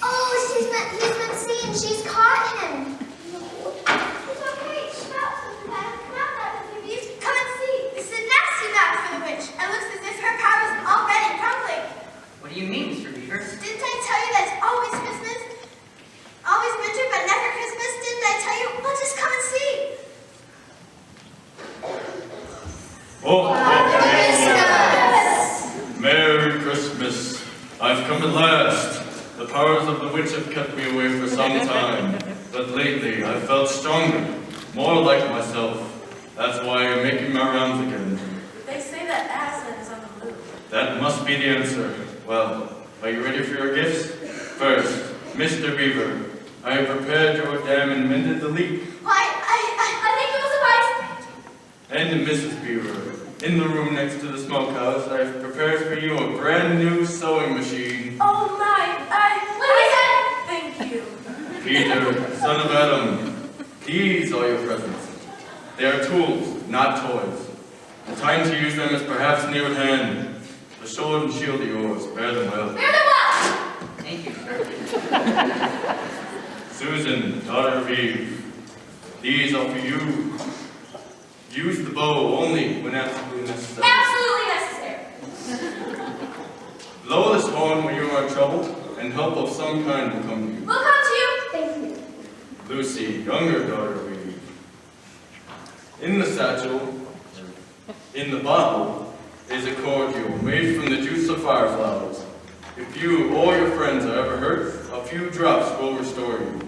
[SPEAKER 2] Oh, he's been seen. She's caught him. It's okay. Stop, Son of Madam. Come out, Madam Louise. Come and see. This is a nasty knock for the witch. It looks as if her power is already crumbling.
[SPEAKER 4] What do you mean, Mr. Beaver?
[SPEAKER 2] Didn't I tell you that it's always Christmas? Always winter, but never Christmas? Didn't I tell you? Well, just come and see.
[SPEAKER 13] Merry Christmas. I've come at last. The powers of the witch have kept me away for some time, but lately I've felt stronger, more like myself. That's why I'm making my rounds again.
[SPEAKER 11] They say that Aslan is on the move.
[SPEAKER 13] That must be the answer. Well, are you ready for your gifts? First, Mr. Beaver, I have prepared your dam and mended the leak.
[SPEAKER 2] Why, I think it was a vice.
[SPEAKER 13] And Mrs. Beaver, in the room next to the smokehouse, I've prepared for you a brand new sewing machine.
[SPEAKER 11] Oh my, thank you.
[SPEAKER 13] Peter, son of Adam, these are your presents. They are tools, not toys. The time to use them is perhaps near at hand. The sword and shield are yours. Bear them well.
[SPEAKER 8] Bear them well!
[SPEAKER 4] Thank you, sir.
[SPEAKER 13] Susan, daughter of Eve, these are for you. Use the bow only when absolutely necessary.
[SPEAKER 8] Absolutely necessary.
[SPEAKER 13] Blow this horn when you are in trouble, and help of some kind will come to you.
[SPEAKER 8] We'll come to you.
[SPEAKER 5] Thank you.
[SPEAKER 13] Lucy, younger daughter of Eve. In the satchel, in the bottle, is a cordial made from the juice of fire flowers. If you or your friends are ever hurt, a few drops will restore you.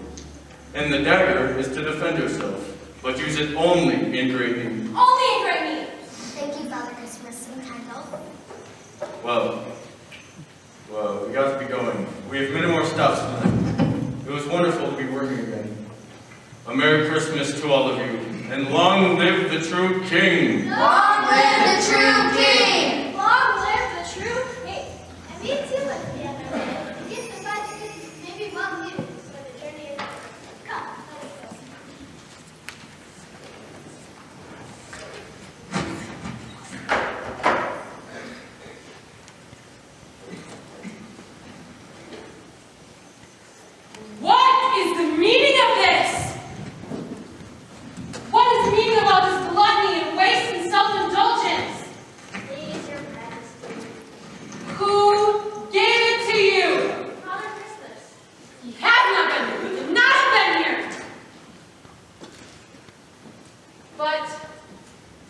[SPEAKER 13] And the dagger is to defend yourself, but use it only in great need.
[SPEAKER 8] Only in great need.
[SPEAKER 2] Thank you, Father Christmas and kind elf.
[SPEAKER 13] Well, we got to be going. We have many more stops tonight. It was wonderful to be working again. A Merry Christmas to all of you, and long live the true King!
[SPEAKER 2] Long live the true King!
[SPEAKER 5] Long live the true king. And me too, if we have no Get the fight, maybe Mom knew, but the journey is come. Let's go.
[SPEAKER 8] What is the meaning of this? What is the meaning of all this gluttony and waste and self-indulgence?
[SPEAKER 5] Please, Your Majesty.
[SPEAKER 8] Who gave it to you?
[SPEAKER 5] Father Christmas.
[SPEAKER 8] He has not been here. He could not have been here. But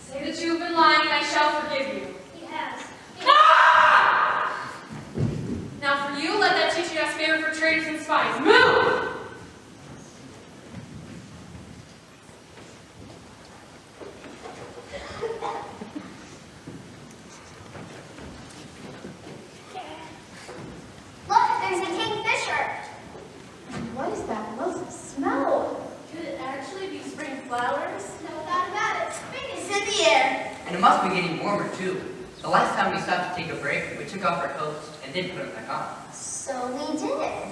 [SPEAKER 8] say that you have been lying, and I shall forgive you.
[SPEAKER 5] He has.
[SPEAKER 8] Ah! Now for you, let that teach you ask favor for traitors and spies. Move!
[SPEAKER 5] Look, there's a kingfisher. What is that lovely smell? Could it actually be spring flowers? No doubt about it. Spring is in the air.
[SPEAKER 4] And it must be getting warmer too. The last time we stopped to take a break, we took off our coats and didn't put them back on.
[SPEAKER 5] So we did.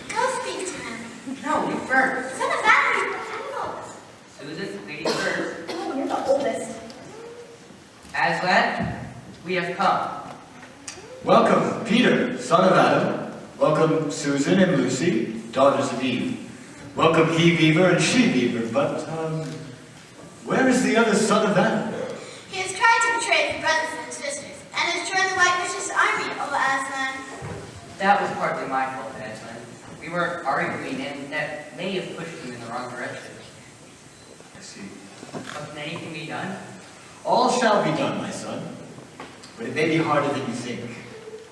[SPEAKER 2] Go speak to him.
[SPEAKER 4] No, you first.
[SPEAKER 2] Son of battery, animals.
[SPEAKER 4] Susan, ladies first.
[SPEAKER 5] Oh, you're the oldest.
[SPEAKER 4] Aslan, we have come.
[SPEAKER 14] Welcome, Peter, son of Adam. Welcome, Susan and Lucy, daughters of Eve. Welcome, he beaver and she beaver, but, where is the other son of Adam?
[SPEAKER 2] He has tried to betray his brothers and sisters, and has joined the White Witch's army, O Aslan.
[SPEAKER 4] That was partly my fault, Aslan. We were arguing, and that may have pushed him in the wrong direction.
[SPEAKER 14] I see.
[SPEAKER 4] But can anything be done?
[SPEAKER 14] All shall be done, my son, but it may be harder than you think.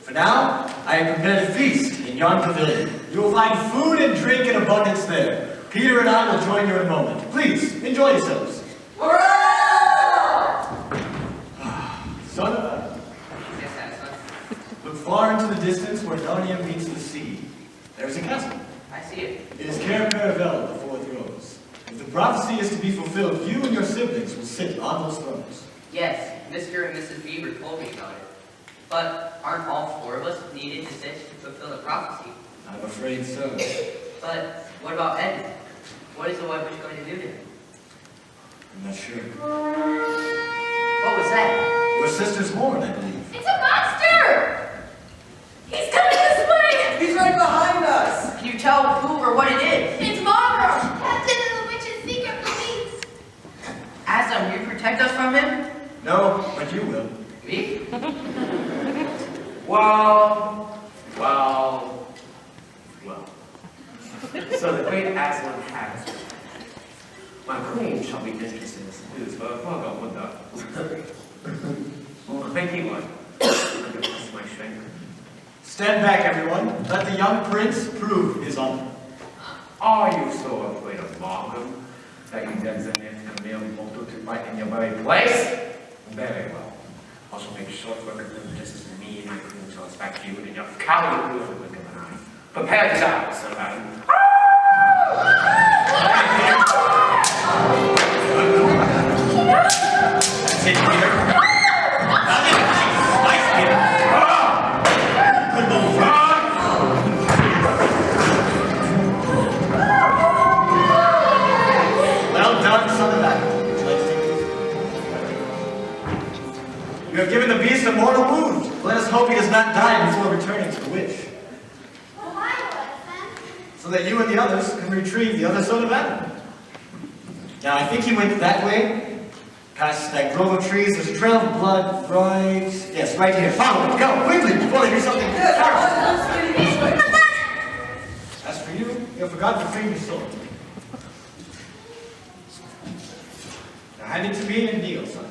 [SPEAKER 14] For now, I have prepared a feast in yon pavilion. You will find food and drink in abundance there. Peter and I will join you in a moment. Please, enjoy yourselves. Son of Adam,
[SPEAKER 4] Yes, Aslan.
[SPEAKER 14] look far into the distance where Narnia meets the sea. There is a castle.
[SPEAKER 4] I see it.
[SPEAKER 14] It is Cair Paravel, the four thrones. If the prophecy is to be fulfilled, you and your siblings will sit on those thrones.
[SPEAKER 4] Yes, Mr. and Mrs. Beaver told me about it. But aren't all four of us needed to sit to fulfill the prophecy?
[SPEAKER 14] I'm afraid so.
[SPEAKER 4] But what about Edmund? What is the White Witch going to do to him?
[SPEAKER 14] I'm not sure.
[SPEAKER 4] What was that?
[SPEAKER 14] Your sister's horn, I believe.
[SPEAKER 8] It's a monster! He's coming this way!
[SPEAKER 12] He's right behind us.
[SPEAKER 4] Can you tell who or what it is?
[SPEAKER 8] It's Margaret!
[SPEAKER 2] Captain of the Witch's secret police.
[SPEAKER 4] Aslan, will you protect us from him?
[SPEAKER 14] No, but you will.
[SPEAKER 4] Me?
[SPEAKER 7] Well. So the great Aslan has it. My queen shall be interested in this news, but I'll go with that. Thank you, Lord. I'm going to test my strength.
[SPEAKER 14] Stand back, everyone. Let the young prince prove his honor.
[SPEAKER 7] Are you so afraid of Markham that you designate a mere mortal to fight in your very place? Very well. I shall make short work of them just as me and my queen shall expect you and your cowardly little blink of an eye. Prepare to die, son of Adam.
[SPEAKER 14] That's it, Peter. Nice, Peter. Good move, well done, son of Adam. You have given the beast a mortal wound. Let us hope he does not die before returning to the witch,
[SPEAKER 2] Oh, my Aslan.
[SPEAKER 14] so that you and the others can retrieve the other son of Adam. Now, I think he went that way. Past that grove of trees, there's a trail of blood right... Yes, right here. Follow it. Go, quickly, before they do something terrible. As for you, you have forgotten to bring your sword. Now hand it to me and kneel, son.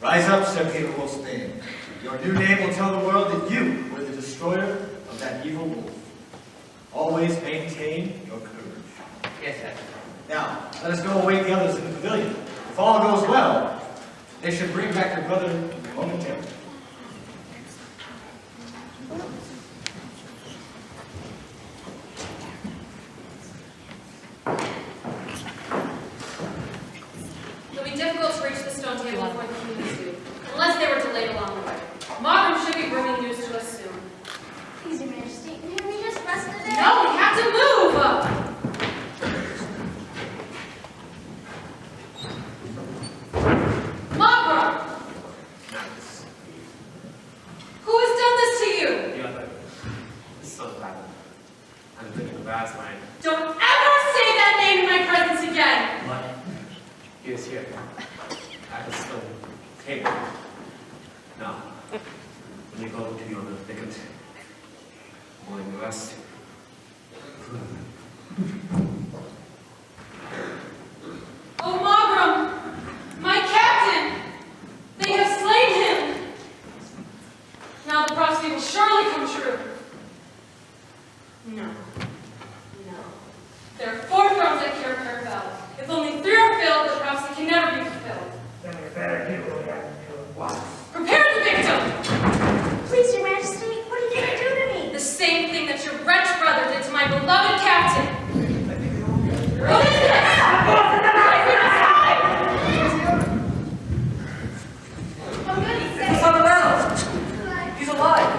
[SPEAKER 14] Rise up, Sir Peter Wolfsbane. Your new name will tell the world that you were the destroyer of that evil wolf. Always maintain your courage.
[SPEAKER 4] Yes, sir.
[SPEAKER 14] Now, let us go await the others in the pavilion. If all goes well, they should bring back your brother momentarily.
[SPEAKER 8] It'll be difficult to reach the stone table before the humans do, unless they were delayed along the way. Markham should be bringing news to us soon.
[SPEAKER 5] Please, Your Majesty, may we just rest a day?
[SPEAKER 8] No, we have to move! Markham! Who has done this to you?
[SPEAKER 7] The other. It's so bad. I'm thinking of last night.
[SPEAKER 8] Don't ever say that name in my presence again!
[SPEAKER 7] But he was here. At the stone table. Now, when you go to the other thicket, morning rest.
[SPEAKER 8] Oh, Markham! My captain! They have slain him! Now the prophecy will surely come true. No. No. There are 4 thrones at Kirkfell. If only 3 are filled, the prophecy can never be fulfilled.
[SPEAKER 9] Then we better do what we have to do.
[SPEAKER 7] What?
[SPEAKER 8] Prepare the victim!
[SPEAKER 5] Please, Your Majesty, what are you going to do to me?
[SPEAKER 8] The same thing that your wretched brother did to my beloved captain. What is it?
[SPEAKER 5] Oh, good, he's
[SPEAKER 12] He's on the ground. He's alive.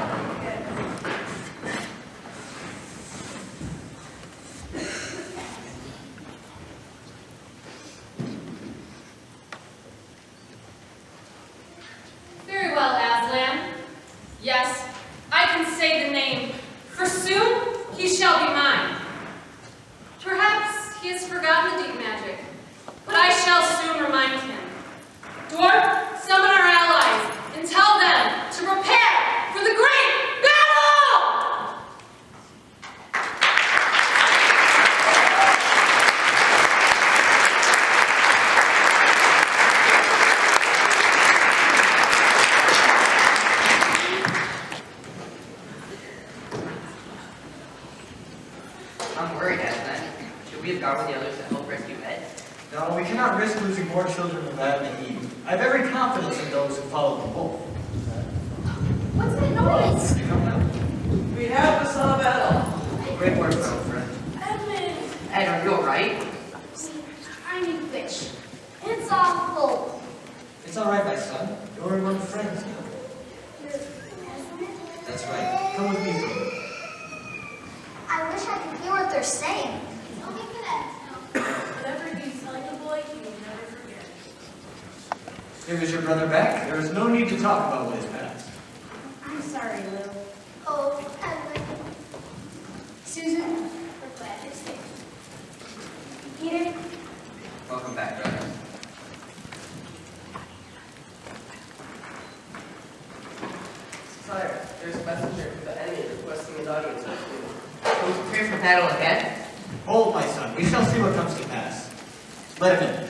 [SPEAKER 8] Very well, Aslan. Yes, I can say the name, for soon he shall be mine. Perhaps he has forgotten the deep magic, but I shall soon remind him. Dwarf, summon our allies and tell them to prepare for the great battle!
[SPEAKER 4] I'm worried, Aslan. Should we have gone with the others to help rescue Ed?
[SPEAKER 14] No, we cannot risk losing more children of Adam and Eve. I have every confidence in those who follow the wolf.
[SPEAKER 5] What's that noise?
[SPEAKER 14] You don't know?
[SPEAKER 12] We have the son of Adam.
[SPEAKER 4] Great work, my old friend.
[SPEAKER 5] Edmund!
[SPEAKER 4] Ed, are you alright?
[SPEAKER 5] Tiny fish. It's awful.
[SPEAKER 14] It's all right, my son. You're among friends now. That's right. Come with me, brother.
[SPEAKER 2] I wish I could hear what they're saying.
[SPEAKER 11] Whatever he's telling the boy, he will never forget.
[SPEAKER 14] Here is your brother back. There is no need to talk about what is past.
[SPEAKER 5] I'm sorry, Lil.
[SPEAKER 2] Oh, Edwin.
[SPEAKER 5] Susan, we're glad you're safe. Peter,
[SPEAKER 4] Welcome back, brother.
[SPEAKER 12] Sire, there's a messenger from the enemy requesting an audience with you.
[SPEAKER 4] Shall we prepare for battle again?
[SPEAKER 14] Hold, my son. We shall see what comes to pass. Let him in.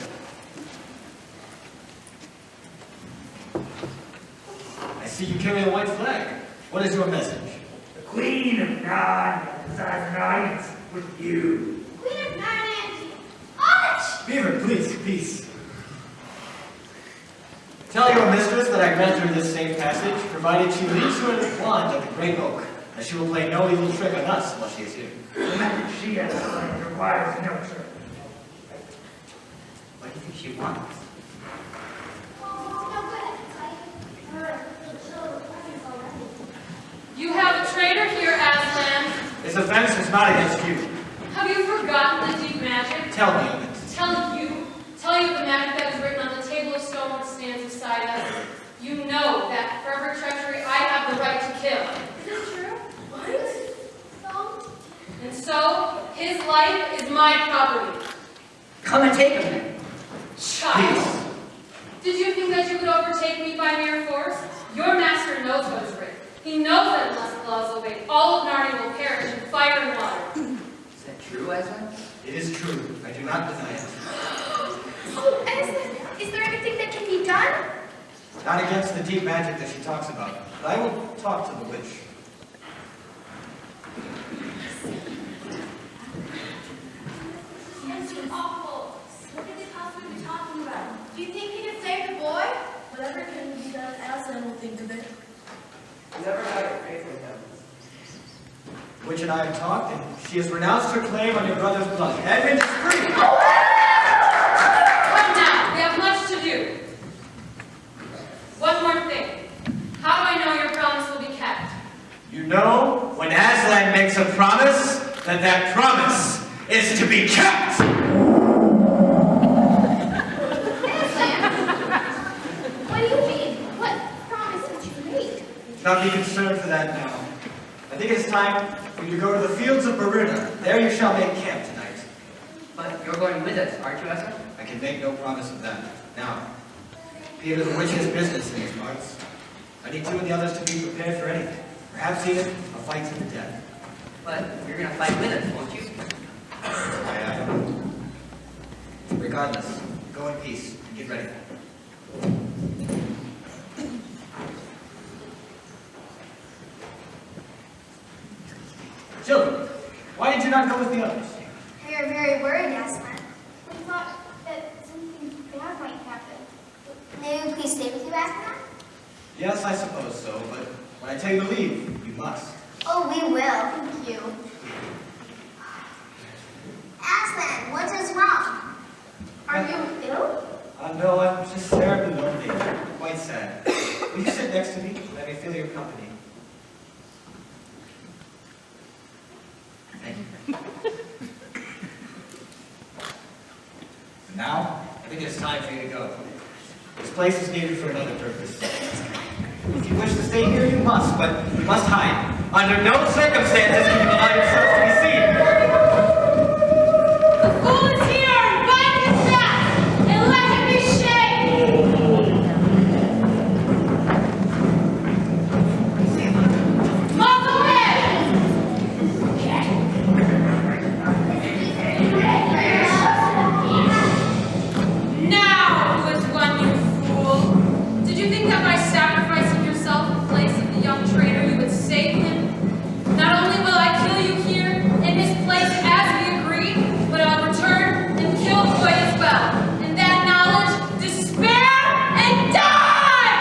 [SPEAKER 14] I see you carry a white flag. What is your message?
[SPEAKER 9] The Queen of Narnia desires an audience with you.
[SPEAKER 2] Queen of Narnia. Arch!
[SPEAKER 14] Beaver, please, peace. Tell your mistress that I grant her this safe passage, provided she leaves her wand at the great oak, and she will play no evil trick on us while she is here.
[SPEAKER 9] The message she has sent requires no trick.
[SPEAKER 4] What do you think she wants?
[SPEAKER 8] You have a traitor here, Aslan.
[SPEAKER 14] This offense is not against you.
[SPEAKER 8] Have you forgotten the deep magic?
[SPEAKER 14] Tell me of it.
[SPEAKER 8] Tell you the magic that is written on the table of stone that stands beside us. You know that for every treachery I have the right to kill.
[SPEAKER 5] is it true?
[SPEAKER 8] What? And so, his life is my property.
[SPEAKER 4] Come and take him then.
[SPEAKER 8] Child, did you think that you could overtake me by mere force? Your master knows what is written. He knows that unless the law is obeyed, all of Narnia will perish in fire and water.
[SPEAKER 4] Is that true, Aslan?
[SPEAKER 14] It is true. I do not deny it.
[SPEAKER 5] Oh, Aslan, is there anything that can be done?
[SPEAKER 14] Not against the deep magic that she talks about, but I will talk to the witch.
[SPEAKER 5] That's awful. What could they possibly be talking about? Do you think he can save the boy?
[SPEAKER 11] Whatever can be done, Aslan will think of it.
[SPEAKER 12] Never had your faith in him.
[SPEAKER 14] The witch and I have talked, and she has renounced her claim on your brother's blood. Edmund is free!
[SPEAKER 8] Come now, we have much to do. One more thing. How do I know your promise will be kept?
[SPEAKER 14] You know, when Aslan makes a promise, that promise is to be kept!
[SPEAKER 5] What do you mean? What promise did you make?
[SPEAKER 14] Do not be concerned for that now. I think it is time for you to go to the fields of Bermuda. There you shall make camp tonight.
[SPEAKER 4] But you're going with us, aren't you, Aslan?
[SPEAKER 14] I can make no promise of that. Now, Peter the witch has business in these parts. I need you and the others to be prepared for anything. Perhaps even a fight to the death.
[SPEAKER 4] But you're going to fight with us, won't you?
[SPEAKER 14] Aye. Regardless, go in peace and get ready. Children, why did you not go with the others?
[SPEAKER 2] We are very worried, Aslan.
[SPEAKER 5] We thought that something bad might happen.
[SPEAKER 2] May we please stay with you, Aslan?
[SPEAKER 14] Yes, I suppose so, but when I tell you to leave, you must.
[SPEAKER 2] Oh, we will.
[SPEAKER 5] Thank you.
[SPEAKER 2] Aslan, what is wrong?
[SPEAKER 5] Are you ill?
[SPEAKER 14] No, I'm just terribly lonely. Quite sad. Will you sit next to me? Let me feel your company. Thank you. And now, I think it's time for you to go. This place is needed for another purpose. If you wish to stay here, you must, but you must hide. Under no circumstances can you allow yourself to be seen.
[SPEAKER 8] The fool is here! Bind him fast! And let him be shamed! Muzzle him! Now who has won, you fool? Did you think that by sacrificing yourself in place of the young traitor you would save him? Not only will I kill you here, in this place as we agreed, but I'll return and kill the boy as well. And that knowledge, despair and die!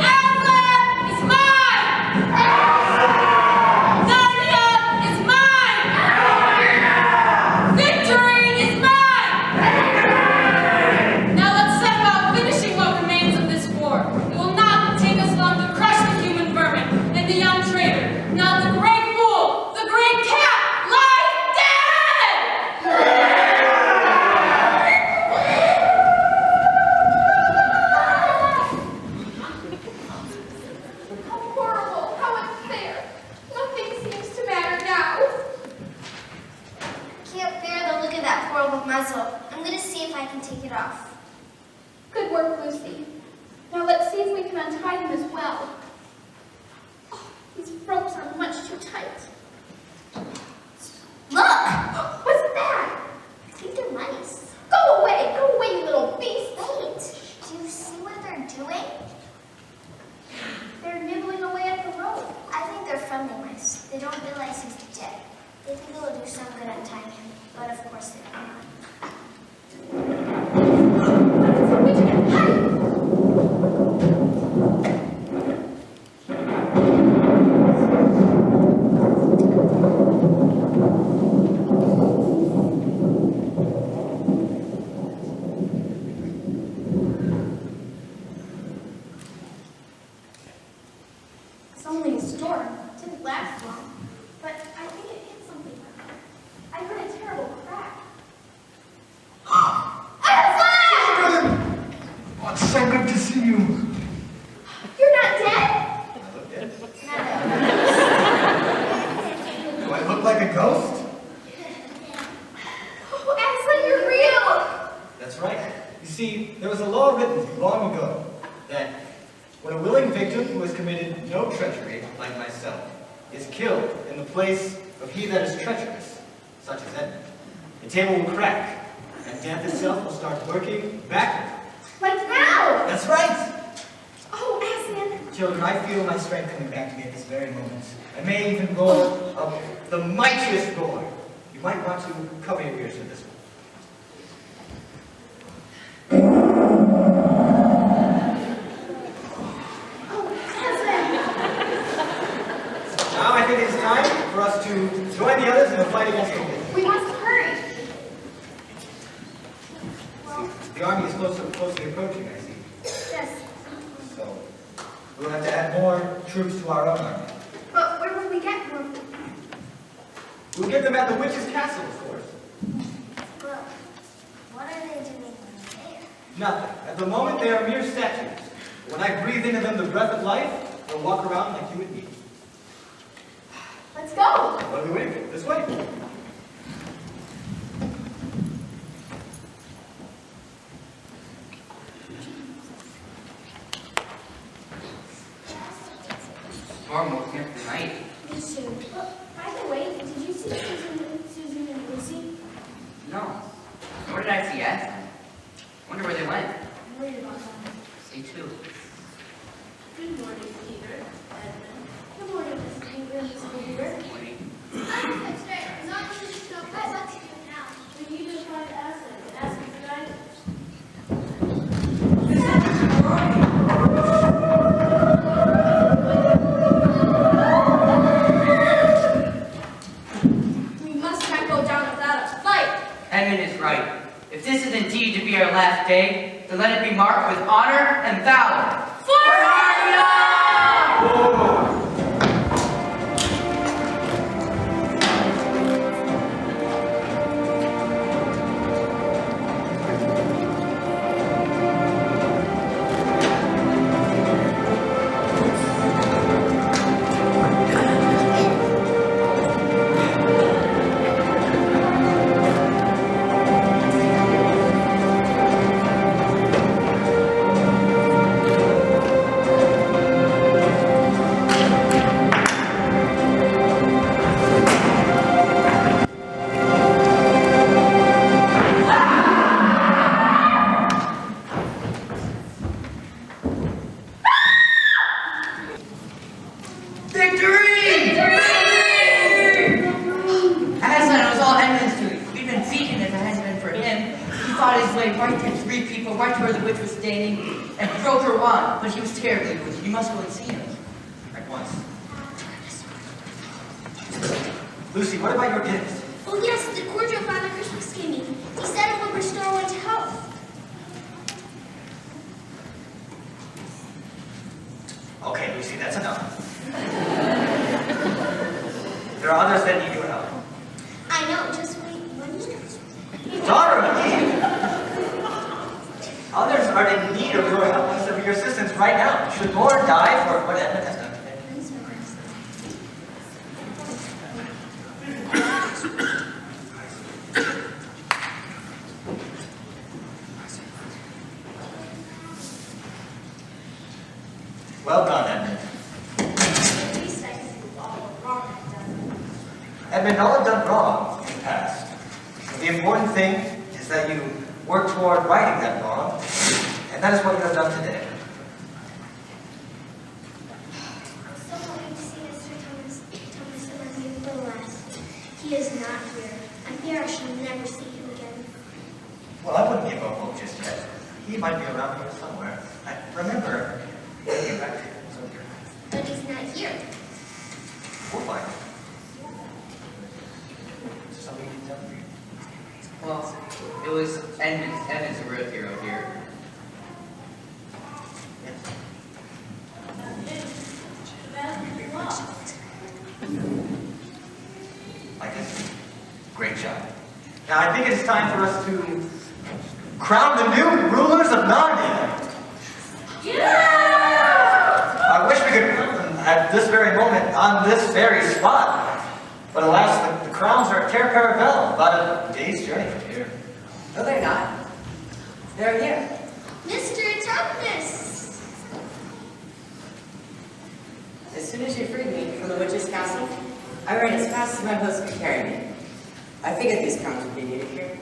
[SPEAKER 8] Aslan is mine! Narnia is mine! Victory is mine! Now let's set about finishing what remains of this war. It will not take us long to crush the human vermin and the young traitor. Now the great fool, the great cat, lies dead!
[SPEAKER 5] How horrible! How unfair! Nothing seems to matter now.
[SPEAKER 2] Can't bear the look of that horrible muzzle. I'm going to see if I can take it off.
[SPEAKER 5] Good work, Lucy. Now let's see if we can untie them as well. Oh, these ropes are much too tight.
[SPEAKER 2] Look!
[SPEAKER 5] What's that?
[SPEAKER 2] I think they're mice.
[SPEAKER 5] Go away, you little beast.
[SPEAKER 2] Wait, do you see what they're doing?
[SPEAKER 5] They're nibbling away at the rope.
[SPEAKER 2] I think they're friendly mice. They don't realize he's dead. They think it will do some good untying him, but of course they don't.
[SPEAKER 5] We can hide.
[SPEAKER 14] see, there was a law written long ago that when a willing victim who has committed no treachery, like myself, is killed in the place of he that is treacherous, such as Edmund, the table will crack, and death itself will start working backward.
[SPEAKER 5] Like now!
[SPEAKER 14] That's right!
[SPEAKER 5] Oh, Aslan!
[SPEAKER 14] Children, I feel my strength coming back to me at this very moment. I may even roar the mightiest roar. You might want to cover your ears with this one. Now I think it is time for us to join the others in a fight against the wind.
[SPEAKER 5] We must hurry!
[SPEAKER 14] The army is closely approaching, I see.
[SPEAKER 5] Yes.
[SPEAKER 14] So, we'll have to add more troops to our own army.
[SPEAKER 5] But where will we get more?
[SPEAKER 14] We'll get them at the witch's castle, of course.
[SPEAKER 2] Well, what are they doing when they're there?
[SPEAKER 14] Nothing. At the moment, they are mere statues. When I breathe into them the breath of life, they'll walk around like you and me.
[SPEAKER 5] Let's go!
[SPEAKER 14] What are we waiting for? This way.
[SPEAKER 4] Storm woke me up tonight.
[SPEAKER 5] Me too. By the way, did you see Susan and Lucy?
[SPEAKER 4] No. Nor did I see Ed. Wonder where they went.
[SPEAKER 5] I'm worried about them.
[SPEAKER 4] See too.
[SPEAKER 10] Good morning, Peter. Edmund.
[SPEAKER 5] Good morning, Miss Taylor, Miss Weaver.
[SPEAKER 4] Morning.
[SPEAKER 5] That's right. I'm not going to stop. What to do now?
[SPEAKER 10] We need to find Aslan and ask him for guidance.
[SPEAKER 1] We must not go down without a fight.
[SPEAKER 4] Edmund is right. If this is indeed to be our last day, then let it be marked with honor and valor. For Narnia! But he was terribly wounded. You must go and see him.
[SPEAKER 14] At once. Lucy, what about your gift?
[SPEAKER 2] Oh yes, the cordial Father Christmas gave me. He said it would restore one to health.
[SPEAKER 14] Okay, Lucy, that's enough. There are others that need your help.
[SPEAKER 2] I know, just wait 1 minute.
[SPEAKER 14] Daughter of Eve! Others are in need of your help and of your assistance right now. Should more die for what Edmund has done today? Well done, Edmund.
[SPEAKER 10] At least I can do all the wrong I've done.
[SPEAKER 14] Edmund, all I've done wrong in the past. The important thing is that you work toward righting that wrong, and that is what you have done today.
[SPEAKER 2] I'm so happy to see Mr. Thomas Thomas a little less. He is not here. I fear I shall never see him again.
[SPEAKER 14] Well, I wouldn't give up hope just yet. He might be around here somewhere. Remember, he'll get back to you.
[SPEAKER 2] But he's not here.
[SPEAKER 14] We'll find him. Is there something you can tell me?
[SPEAKER 4] Well, it was Edmund's a real hero here.
[SPEAKER 14] I guess. Great job. Now, I think it is time for us to crown the new rulers of Narnia.
[SPEAKER 10] Yeah!
[SPEAKER 14] I wish we could crown them at this very moment, on this very spot. But alas, the crowns are at Ter Paravel, about a day's journey from here.
[SPEAKER 6] No, they're not. They're here.
[SPEAKER 2] Mr. Darkness!
[SPEAKER 6] As soon as you freed me from the witch's castle, I ran as fast as my horse could carry me. I figured these crowns would be needed here.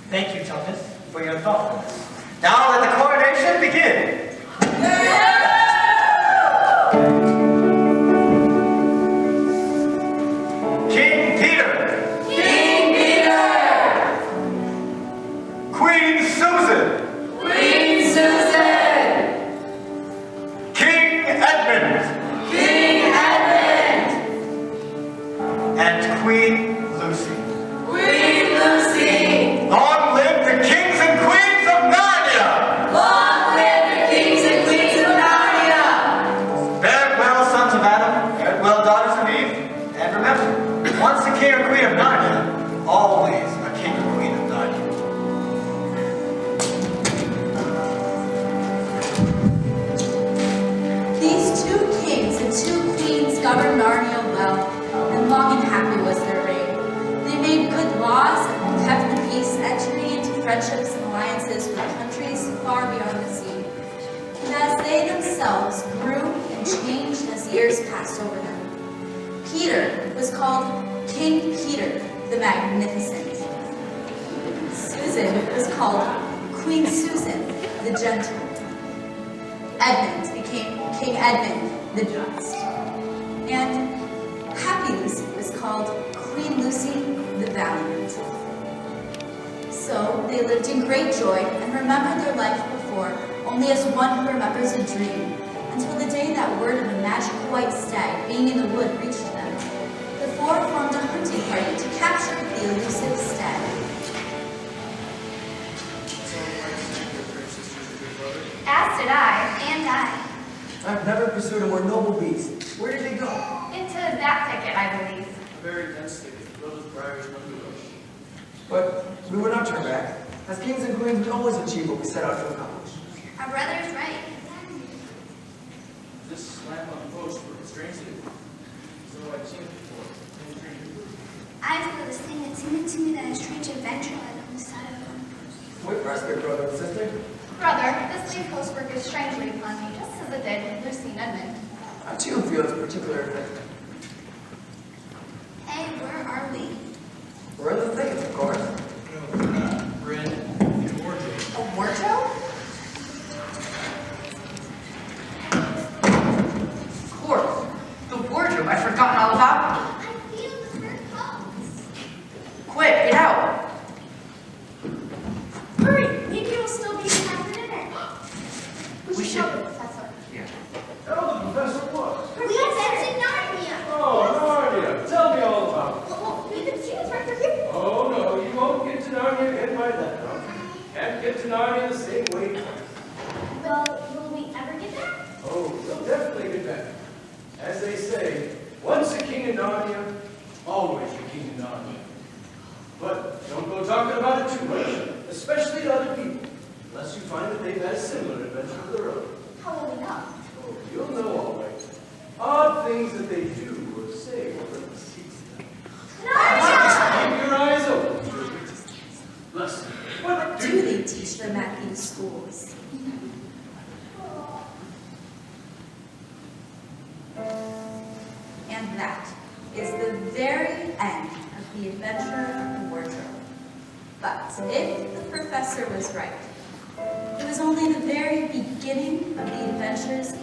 [SPEAKER 14] Thank you, Thomas, for your thoughtfulness. Now let the coronation begin. King Peter.
[SPEAKER 8] King Peter!
[SPEAKER 14] Queen Susan.
[SPEAKER 8] Queen Susan!
[SPEAKER 14] King Edmund.
[SPEAKER 8] King Edmund!
[SPEAKER 14] And Queen Lucy.
[SPEAKER 8] Queen Lucy!
[SPEAKER 14] Long live the kings and queens of Narnia!
[SPEAKER 8] Long live the kings and queens of Narnia!
[SPEAKER 14] Farewell, sons of Adam. Farewell, daughters of Eve. And remember, once a king or queen of Narnia, always a king or queen of Narnia.
[SPEAKER 1] These two kings and two queens governed Narnia well, and long and happy was their reign. They made good laws and kept the peace, entering into friendships and alliances with countries far beyond the sea. And as they themselves grew and changed as years passed over them, Peter was called King Peter the Magnificent. Susan was called Queen Susan the Gentle. Edmund became King Edmund the Just. And Happy Lucy was called Queen Lucy the Valiant. So they lived in great joy and remembered their life before only as one who remembers a dream, until the day that word of a magical white stag being in the wood reached them. The four formed a hunting party to capture the elusive stag.
[SPEAKER 5] As did I, and I.
[SPEAKER 15] I've never pursued a more noble beast. Where did they go?
[SPEAKER 5] Into that thicket, I believe.
[SPEAKER 3] A very dense thicket, filled with briars and underbrush.
[SPEAKER 15] But we would not turn back. As kings and queens, we always achieve what we set out to accomplish.
[SPEAKER 2] Our brother is right.
[SPEAKER 3] This lamp on the post worked strangely. As though I'd seen it before, in a dream.
[SPEAKER 2] I feel the same. It seemed to me that a strange adventure led on the side of one post.
[SPEAKER 15] Wait for us, big brother and sister.
[SPEAKER 5] Brother, this leaf post work is strangely upon me, just as it did with Lucy and Edmund.
[SPEAKER 15] I too feel its particular effect.
[SPEAKER 2] Hey, where are we?
[SPEAKER 15] We're in the thickets, of course.
[SPEAKER 3] We're in a wardrobe.
[SPEAKER 5] A wardrobe?
[SPEAKER 4] Of course. The wardrobe. I'd forgotten all about it.
[SPEAKER 2] I feel the fur coats.
[SPEAKER 4] Quick, get out.
[SPEAKER 5] Hurry! Maybe it will still be in time for dinner.
[SPEAKER 4] We should-
[SPEAKER 5] tell the professor.
[SPEAKER 4] Yeah.
[SPEAKER 3] Oh, the professor was.
[SPEAKER 2] We went to Narnia.
[SPEAKER 3] Oh, Narnia. Tell me all about it.
[SPEAKER 5] Well, we can see it's right through here.
[SPEAKER 3] Oh, no, you won't get to Narnia again by that time. Can't get to Narnia the same way twice.
[SPEAKER 5] Well, will we ever get there?
[SPEAKER 3] Oh, we'll definitely get back. As they say, once a king in Narnia, always a king in Narnia. But don't go talking about it too much, especially to other people, unless you find that they've had a similar adventure of their own.
[SPEAKER 5] How will we know?
[SPEAKER 3] Oh, you'll know all right. Odd things that they do or say will let the seats down. Keep your eyes open, children. Listen,
[SPEAKER 1] What do they teach them at these schools? And that is the very end of the adventure of the wardrobe. But if the professor was right, it was only the very beginning of the adventures